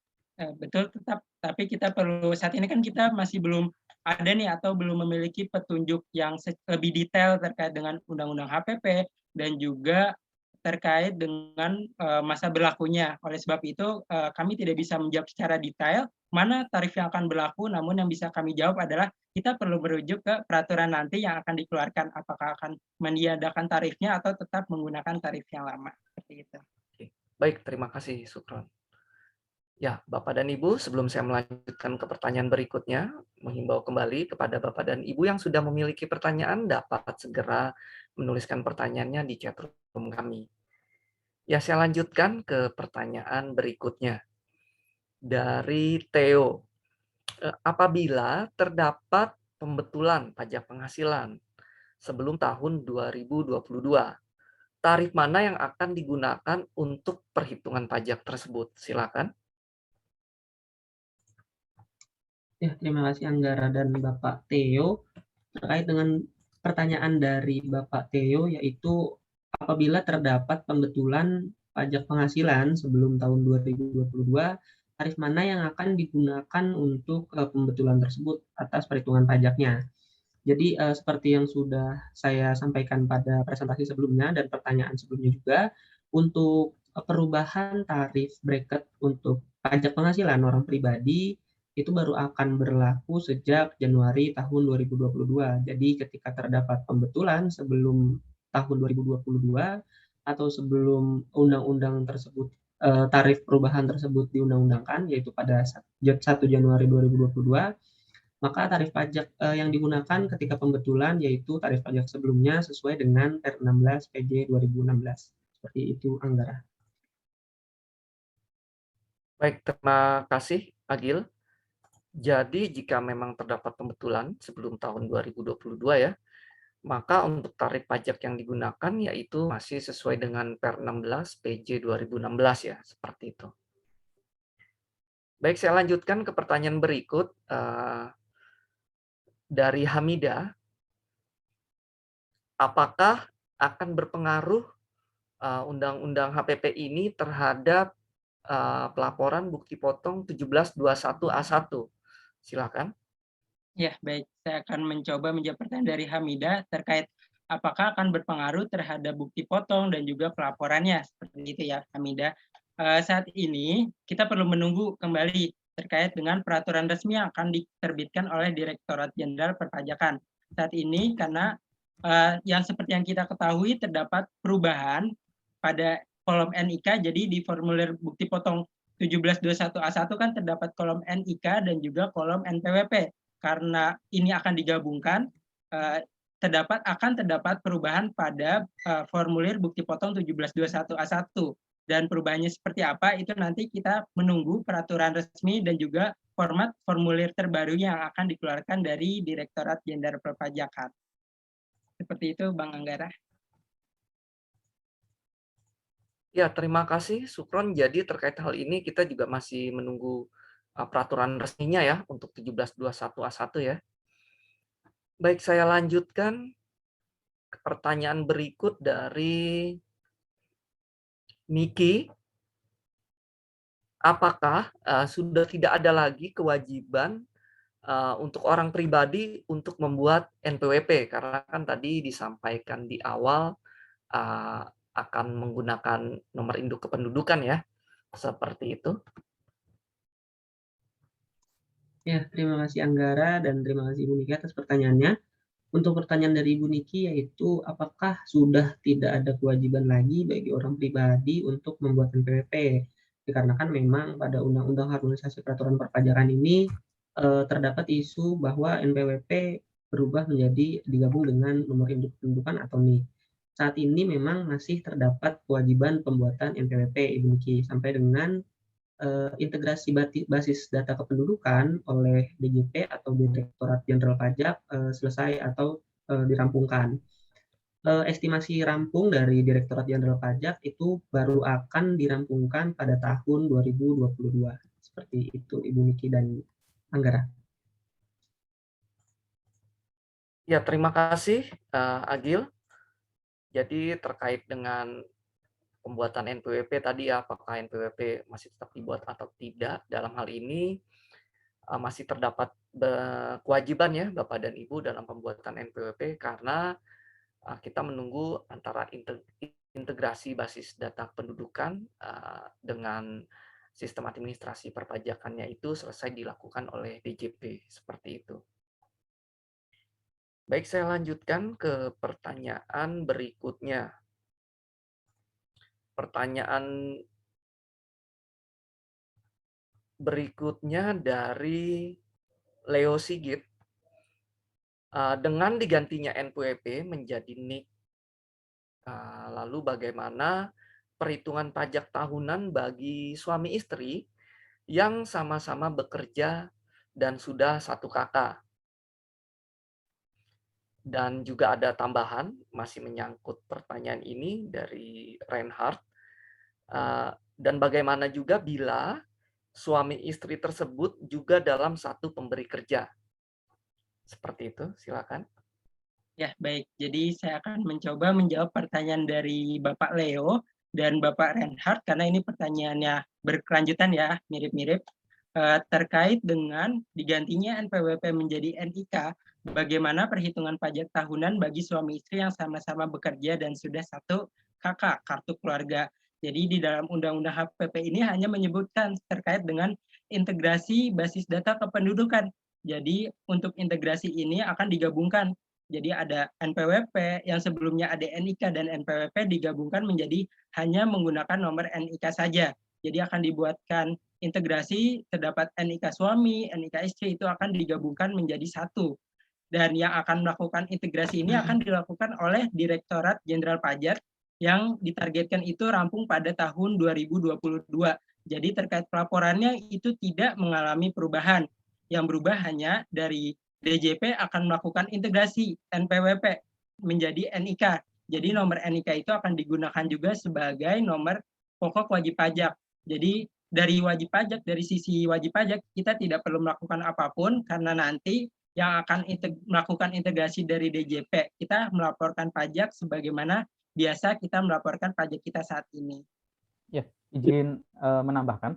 betul, tetap. Tapi kita perlu, saat ini kan kita masih belum ada nih atau belum memiliki petunjuk yang lebih detail terkait dengan Undang-Undang HPP dan juga terkait dengan masa berlakunya. Oleh sebab itu, kami tidak bisa menjawab secara detail mana tarif yang akan berlaku, namun yang bisa kami jawab adalah kita perlu merujuk ke peraturan nanti yang akan dikeluarkan, apakah akan meniadakan tarifnya atau tetap menggunakan tarif yang lama. Seperti itu. Baik, terima kasih Sukron. Ya, Bapak dan Ibu, sebelum saya melanjutkan ke pertanyaan berikutnya, menghimbau kembali kepada Bapak dan Ibu yang sudah memiliki pertanyaan dapat segera menuliskan pertanyaannya di chat room kami. Ya, saya lanjutkan ke pertanyaan berikutnya. Dari Theo. Apabila terdapat pembetulan pajak penghasilan sebelum tahun 2022, tarif mana yang akan digunakan untuk perhitungan pajak tersebut? Silakan. Ya, terima kasih Anggara dan Bapak Theo. Terkait dengan pertanyaan dari Bapak Theo, yaitu apabila terdapat pembetulan pajak penghasilan sebelum tahun 2022, tarif mana yang akan digunakan untuk pembetulan tersebut atas perhitungan pajaknya. Jadi seperti yang sudah saya sampaikan pada presentasi sebelumnya dan pertanyaan sebelumnya juga, untuk perubahan tarif bracket untuk pajak penghasilan orang pribadi itu baru akan berlaku sejak Januari tahun 2022. Jadi ketika terdapat pembetulan sebelum tahun 2022 atau sebelum undang-undang tersebut tarif perubahan tersebut diundang-undangkan yaitu pada 1 Januari 2022, maka tarif pajak yang digunakan ketika pembetulan yaitu tarif pajak sebelumnya sesuai dengan Per 16 PJ 2016. Seperti itu, Anggara. Baik, terima kasih, Agil. Jadi jika memang terdapat pembetulan sebelum tahun 2022 ya, maka untuk tarif pajak yang digunakan yaitu masih sesuai dengan Per 16 PJ 2016 ya, seperti itu. Baik, saya lanjutkan ke pertanyaan berikut dari Hamida. Apakah akan berpengaruh Undang-Undang HPP ini terhadap pelaporan bukti potong 1721A1? Silakan. Ya, baik. Saya akan mencoba menjawab pertanyaan dari Hamida terkait apakah akan berpengaruh terhadap bukti potong dan juga pelaporannya. Seperti itu ya, Hamida. Saat ini kita perlu menunggu kembali terkait dengan peraturan resmi yang akan diterbitkan oleh Direktorat Jenderal Perpajakan. Saat ini karena yang seperti yang kita ketahui terdapat perubahan pada kolom NIK, jadi di formulir bukti potong 1721A1 kan terdapat kolom NIK dan juga kolom NPWP. Karena ini akan digabungkan, akan terdapat perubahan pada formulir bukti potong 1721A1. Dan perubahannya seperti apa, itu nanti kita menunggu peraturan resmi dan juga format formulir terbaru yang akan dikeluarkan dari Direktorat Jenderal Perpajakan. Seperti itu, Bang Anggara. Ya, terima kasih, Sukron. Jadi terkait hal ini kita juga masih menunggu peraturan resminya ya untuk 1721A1 ya. Baik, saya lanjutkan ke pertanyaan berikut dari Niki. Apakah sudah tidak ada lagi kewajiban untuk orang pribadi untuk membuat NPWP? Karena kan tadi disampaikan di awal akan menggunakan nomor induk kependudukan ya, seperti itu. Ya, terima kasih Anggara dan terima kasih Ibu Niki atas pertanyaannya. Untuk pertanyaan dari Ibu Niki yaitu apakah sudah tidak ada kewajiban lagi bagi orang pribadi untuk membuat NPWP? Dikarenakan memang pada Undang-Undang Harmonisasi Peraturan Perpajakan ini terdapat isu bahwa NPWP berubah menjadi digabung dengan nomor induk kependudukan atau NIK. Saat ini memang masih terdapat kewajiban pembuatan NPWP Ibu Niki sampai dengan integrasi basis data kependudukan oleh DJP atau Direktorat Jenderal Pajak selesai atau dirampungkan. Estimasi rampung dari Direktorat Jenderal Pajak itu baru akan dirampungkan pada tahun 2022. Seperti itu, Ibu Niki dan Anggara. Ya, terima kasih, Agil. Jadi terkait dengan pembuatan NPWP tadi ya, apakah NPWP masih tetap dibuat atau tidak, dalam hal ini masih terdapat kewajiban ya Bapak dan Ibu dalam pembuatan NPWP karena kita menunggu antara integrasi basis data pendudukan dengan sistem administrasi perpajakannya itu selesai dilakukan oleh DJP, seperti itu. Baik, saya lanjutkan ke pertanyaan berikutnya. Pertanyaan berikutnya dari Leo Sigit. Dengan digantinya NPWP menjadi NIK, lalu bagaimana perhitungan pajak tahunan bagi suami istri yang sama-sama bekerja dan sudah satu kakak? Dan juga ada tambahan, masih menyangkut pertanyaan ini dari Reinhardt. Dan bagaimana juga bila suami istri tersebut juga dalam satu pemberi kerja? Seperti itu, silakan. Ya, baik. Jadi saya akan mencoba menjawab pertanyaan dari Bapak Leo dan Bapak Reinhardt, karena ini pertanyaannya berkelanjutan ya, mirip-mirip, terkait dengan digantinya NPWP menjadi NIK, bagaimana perhitungan pajak tahunan bagi suami istri yang sama-sama bekerja dan sudah satu kakak kartu keluarga. Jadi di dalam Undang-Undang HPP ini hanya menyebutkan terkait dengan integrasi basis data kependudukan. Jadi untuk integrasi ini akan digabungkan. Jadi ada NPWP yang sebelumnya ada NIK dan NPWP digabungkan menjadi hanya menggunakan nomor NIK saja. Jadi akan dibuatkan integrasi, terdapat NIK suami, NIK istri, itu akan digabungkan menjadi satu. Dan yang akan melakukan integrasi ini akan dilakukan oleh Direktorat Jenderal Pajak yang ditargetkan itu rampung pada tahun 2022. Jadi terkait pelaporannya itu tidak mengalami perubahan. Yang berubah hanya dari DJP akan melakukan integrasi NPWP menjadi NIK. Jadi nomor NIK itu akan digunakan juga sebagai nomor pokok wajib pajak. Jadi dari wajib pajak, dari sisi wajib pajak, kita tidak perlu melakukan apapun karena nanti yang akan melakukan integrasi dari DJP, kita melaporkan pajak sebagaimana biasa kita melaporkan pajak kita saat ini. Ya, izin menambahkan,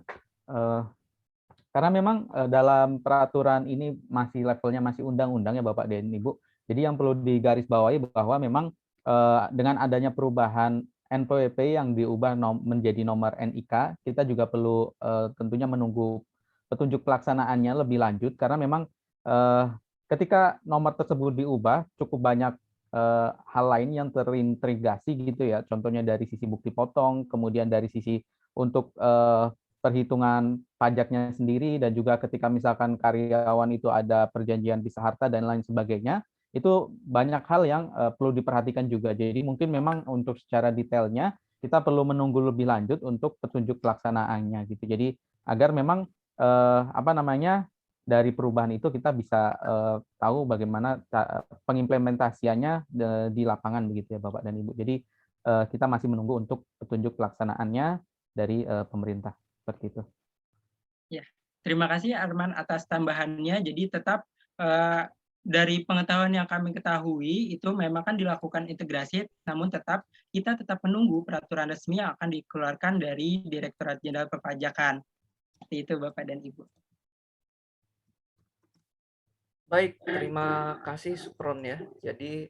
karena memang dalam peraturan ini masih levelnya masih undang-undang ya Bapak dan Ibu. Jadi yang perlu digarisbawahi bahwa memang dengan adanya perubahan NPWP yang diubah menjadi nomor NIK, kita juga perlu tentunya menunggu petunjuk pelaksanaannya lebih lanjut karena memang ketika nomor tersebut diubah cukup banyak hal lain yang terintegrasi gitu ya. Contohnya dari sisi bukti potong, kemudian dari sisi untuk perhitungan pajaknya sendiri dan juga ketika misalkan karyawan itu ada perjanjian pisah harta dan lain sebagainya. Itu banyak hal yang perlu diperhatikan juga. Jadi mungkin memang untuk secara detailnya kita perlu menunggu lebih lanjut untuk petunjuk pelaksanaannya gitu. Jadi agar memang dari perubahan itu kita bisa tahu bagaimana pengimplementasiannya di lapangan begitu ya Bapak dan Ibu. Jadi kita masih menunggu untuk petunjuk pelaksanaannya dari pemerintah seperti itu. Ya, terima kasih Arman atas tambahannya. Jadi tetap dari pengetahuan yang kami ketahui itu memang kan dilakukan integrasi, namun kita tetap menunggu peraturan resmi yang akan dikeluarkan dari Direktorat Jenderal Perpajakan. Seperti itu Bapak dan Ibu. Baik, terima kasih Supron ya. Jadi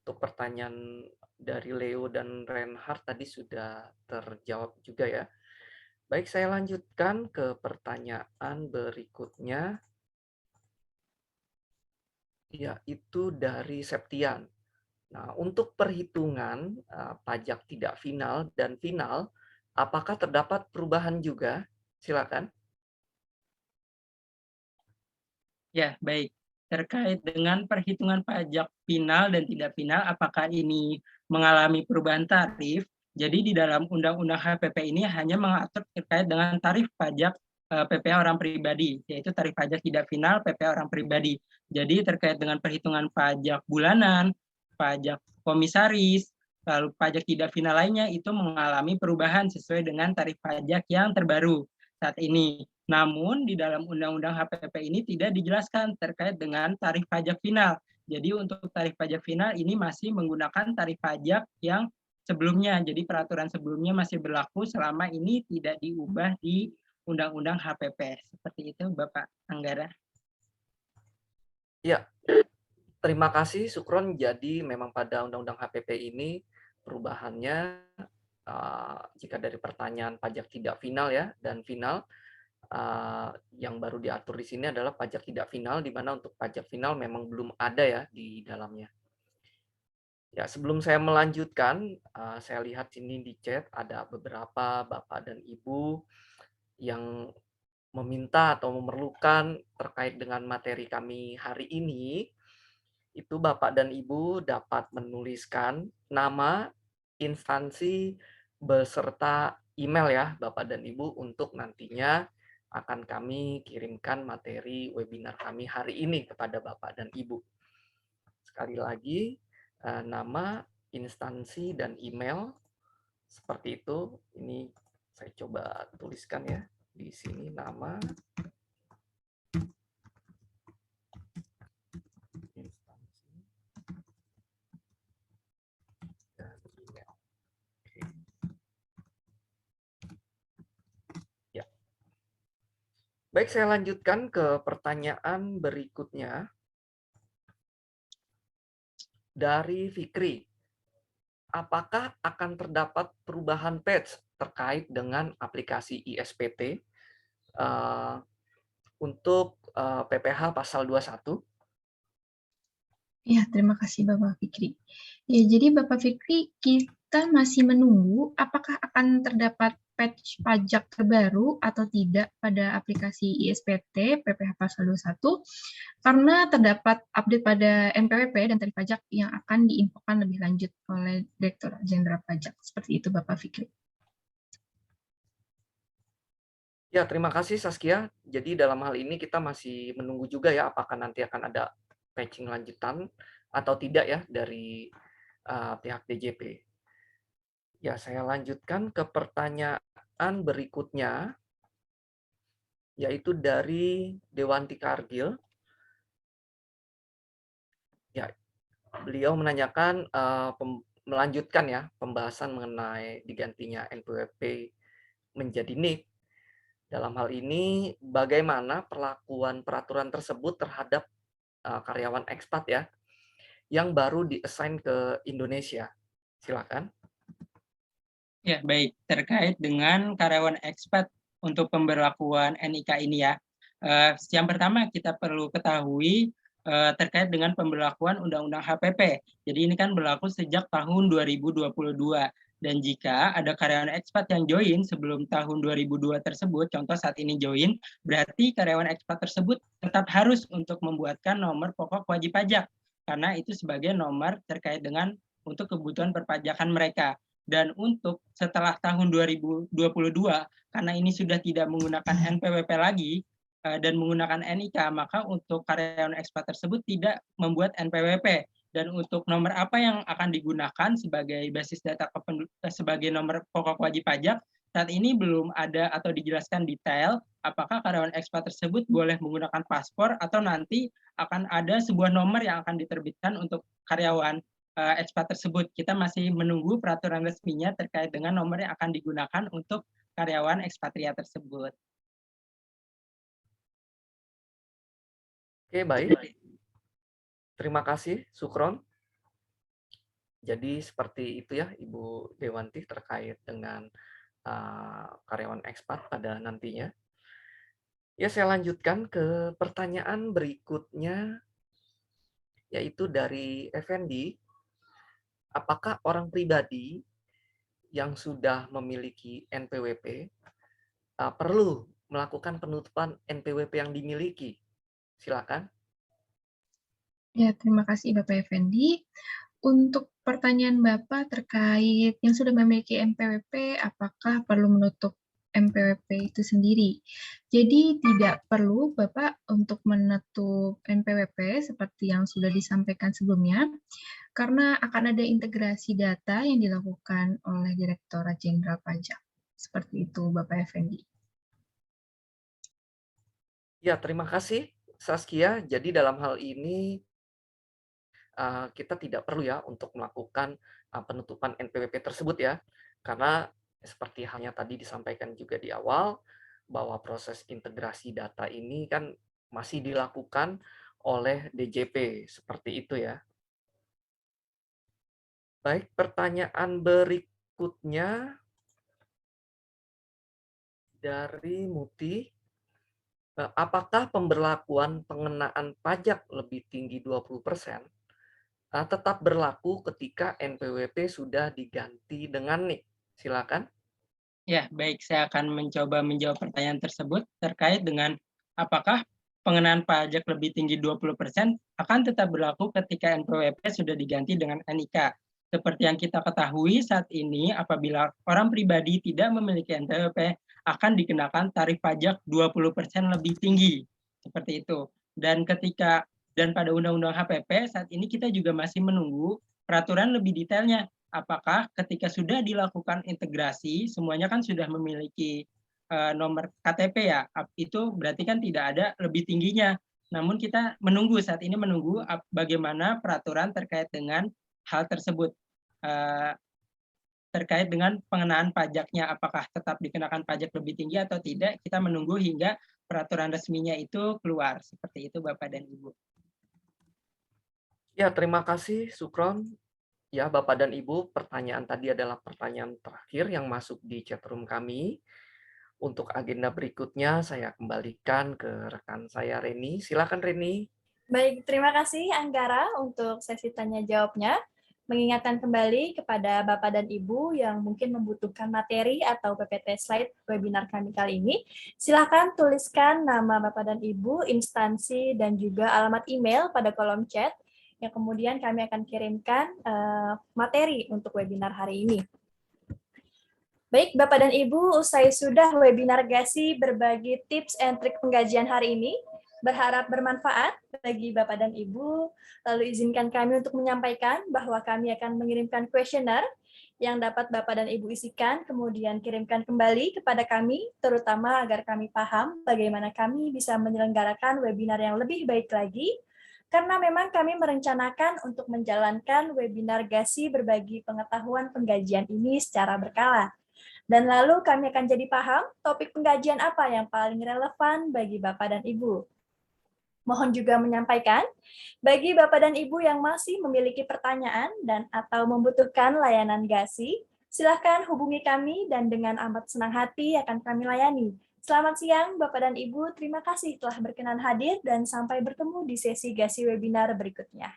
untuk pertanyaan dari Leo dan Reinhardt tadi sudah terjawab juga ya. Baik, saya lanjutkan ke pertanyaan berikutnya, yaitu dari Septian. Nah, untuk perhitungan pajak tidak final dan final, apakah terdapat perubahan juga? Silakan. Ya, baik. Terkait dengan perhitungan pajak final dan tidak final, apakah ini mengalami perubahan tarif? Jadi di dalam Undang-Undang HPP ini hanya mengatur terkait dengan tarif pajak PPh orang pribadi, yaitu tarif pajak tidak final PPh orang pribadi. Jadi terkait dengan perhitungan pajak bulanan, pajak komisaris, lalu pajak tidak final lainnya itu mengalami perubahan sesuai dengan tarif pajak yang terbaru saat ini. Namun di dalam Undang-Undang HPP ini tidak dijelaskan terkait dengan tarif pajak final. Jadi untuk tarif pajak final ini masih menggunakan tarif pajak yang sebelumnya. Jadi peraturan sebelumnya masih berlaku selama ini tidak diubah di Undang-Undang HPP. Seperti itu Bapak Anggara. Ya, terima kasih Sukron. Jadi memang pada Undang-Undang HPP ini perubahannya jika dari pertanyaan pajak tidak final ya dan final, yang baru diatur di sini adalah pajak tidak final, di mana untuk pajak final memang belum ada ya di dalamnya. Ya, sebelum saya melanjutkan, saya lihat sini di chat ada beberapa Bapak dan Ibu yang meminta atau memerlukan terkait dengan materi kami hari ini. Itu Bapak dan Ibu dapat menuliskan nama, instansi, beserta email ya Bapak dan Ibu untuk nantinya akan kami kirimkan materi webinar kami hari ini kepada Bapak dan Ibu. Sekali lagi, nama, instansi, dan email seperti itu. Ini saya coba tuliskan ya di sini nama, instansi, dan email. Oke. Baik, saya lanjutkan ke pertanyaan berikutnya dari Fikri. Apakah akan terdapat perubahan patch terkait dengan aplikasi ISPT untuk PPH pasal 21? Ya, terima kasih Bapak Fikri. Ya, jadi Bapak Fikri, kita masih menunggu apakah akan terdapat patch pajak terbaru atau tidak pada aplikasi ISPT PPH Pasal 21 karena terdapat update pada NPWP dan tarif pajak yang akan diinfokan lebih lanjut oleh Direktur Jenderal Pajak. Seperti itu Bapak Fikri. Ya, terima kasih Saskia. Jadi dalam hal ini kita masih menunggu juga ya apakah nanti akan ada patching lanjutan atau tidak ya dari pihak DJP. Ya, saya lanjutkan ke pertanyaan berikutnya, yaitu dari Dewanti Kargil. Ya, beliau menanyakan melanjutkan ya pembahasan mengenai digantinya NPWP menjadi NIK. Dalam hal ini, bagaimana perlakuan peraturan tersebut terhadap karyawan ekspat ya, yang baru di-assign ke Indonesia? Silakan. Ya, baik. Terkait dengan karyawan ekspat untuk pemberlakuan NIK ini ya. Yang pertama kita perlu ketahui terkait dengan pemberlakuan Undang-Undang HPP. Jadi ini kan berlaku sejak tahun 2022. Dan jika ada karyawan ekspat yang join sebelum tahun 2002 tersebut, contoh saat ini join, berarti karyawan ekspat tersebut tetap harus untuk membuatkan nomor pokok wajib pajak. Karena itu sebagai nomor terkait dengan untuk kebutuhan perpajakan mereka. Dan untuk setelah tahun 2022, karena ini sudah tidak menggunakan NPWP lagi dan menggunakan NIK, maka untuk karyawan ekspat tersebut tidak membuat NPWP. Dan untuk nomor apa yang akan digunakan sebagai basis data sebagai nomor pokok wajib pajak, saat ini belum ada atau dijelaskan detail apakah karyawan ekspat tersebut boleh menggunakan paspor atau nanti akan ada sebuah nomor yang akan diterbitkan untuk karyawan ekspat tersebut. Kita masih menunggu peraturan resminya terkait dengan nomor yang akan digunakan untuk karyawan ekspatriat tersebut. Oke, baik. Terima kasih, Sukron. Jadi seperti itu ya, Ibu Dewanti terkait dengan karyawan ekspat pada nantinya. Ya, saya lanjutkan ke pertanyaan berikutnya, yaitu dari Effendi. Apakah orang pribadi yang sudah memiliki NPWP perlu melakukan penutupan NPWP yang dimiliki? Silakan. Ya, terima kasih Bapak Effendi. Untuk pertanyaan Bapak terkait yang sudah memiliki NPWP, apakah perlu menutup NPWP itu sendiri? Jadi tidak perlu Bapak untuk menutup NPWP seperti yang sudah disampaikan sebelumnya, karena akan ada integrasi data yang dilakukan oleh Direktorat Jenderal Pajak. Seperti itu Bapak Effendi. Ya, terima kasih Saskia. Jadi dalam hal ini kita tidak perlu ya untuk melakukan penutupan NPWP tersebut ya, karena seperti halnya tadi disampaikan juga di awal, bahwa proses integrasi data ini kan masih dilakukan oleh DJP, seperti itu ya. Baik, pertanyaan berikutnya dari Muti. Apakah pemberlakuan pengenaan pajak lebih tinggi 20% tetap berlaku ketika NPWP sudah diganti dengan NIK? Silakan. Ya, baik. Saya akan mencoba menjawab pertanyaan tersebut terkait dengan apakah pengenaan pajak lebih tinggi 20% akan tetap berlaku ketika NPWP sudah diganti dengan NIK. Seperti yang kita ketahui saat ini, apabila orang pribadi tidak memiliki NPWP, akan dikenakan tarif pajak 20% lebih tinggi. Seperti itu. Dan pada Undang-Undang HPP, saat ini kita juga masih menunggu peraturan lebih detailnya. Apakah ketika sudah dilakukan integrasi, semuanya kan sudah memiliki nomor KTP ya, itu berarti kan tidak ada lebih tingginya. Namun kita menunggu, saat ini menunggu bagaimana peraturan terkait dengan hal tersebut. Terkait dengan pengenaan pajaknya, apakah tetap dikenakan pajak lebih tinggi atau tidak, kita menunggu hingga peraturan resminya itu keluar. Seperti itu Bapak dan Ibu. Ya, terima kasih Sukron. Ya, Bapak dan Ibu, pertanyaan tadi adalah pertanyaan terakhir yang masuk di chatroom kami. Untuk agenda berikutnya, saya kembalikan ke rekan saya, Reni. Silakan, Reni. Baik, terima kasih Anggara untuk sesi tanya jawabnya. Mengingatkan kembali kepada Bapak dan Ibu yang mungkin membutuhkan materi atau PPT slide webinar kami kali ini, silakan tuliskan nama Bapak dan Ibu, instansi, dan juga alamat email pada kolom chat, yang kemudian kami akan kirimkan materi untuk webinar hari ini. Baik, Bapak dan Ibu, usai sudah webinar GASI berbagi tips and trik penggajian hari ini, berharap bermanfaat bagi Bapak dan Ibu. Lalu izinkan kami untuk menyampaikan bahwa kami akan mengirimkan kuesioner yang dapat Bapak dan Ibu isikan, kemudian kirimkan kembali kepada kami, terutama agar kami paham bagaimana kami bisa menyelenggarakan webinar yang lebih baik lagi, karena memang kami merencanakan untuk menjalankan webinar GASI berbagi pengetahuan penggajian ini secara berkala. Dan lalu kami akan jadi paham topik penggajian apa yang paling relevan bagi Bapak dan Ibu. Mohon juga menyampaikan, bagi Bapak dan Ibu yang masih memiliki pertanyaan dan atau membutuhkan layanan GASI, silakan hubungi kami dan dengan amat senang hati akan kami layani. Selamat siang Bapak dan Ibu, terima kasih telah berkenan hadir dan sampai bertemu di sesi GASI webinar berikutnya.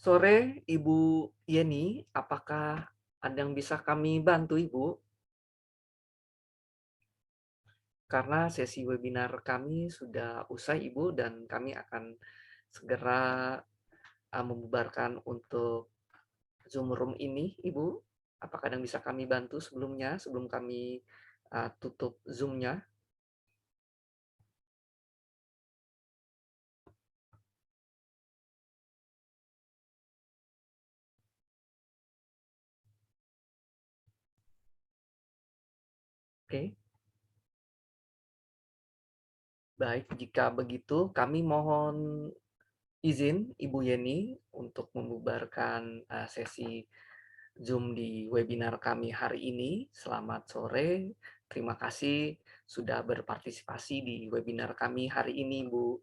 sore, Ibu Yeni. Apakah ada yang bisa kami bantu, Ibu? Karena sesi webinar kami sudah usai, Ibu, dan kami akan segera membubarkan untuk Zoom room ini, Ibu. Apakah ada yang bisa kami bantu sebelumnya, sebelum kami tutup Zoom-nya? Oke. Baik, jika begitu kami mohon izin Ibu Yeni untuk membubarkan sesi Zoom di webinar kami hari ini. Selamat sore, terima kasih sudah berpartisipasi di webinar kami hari ini, Bu.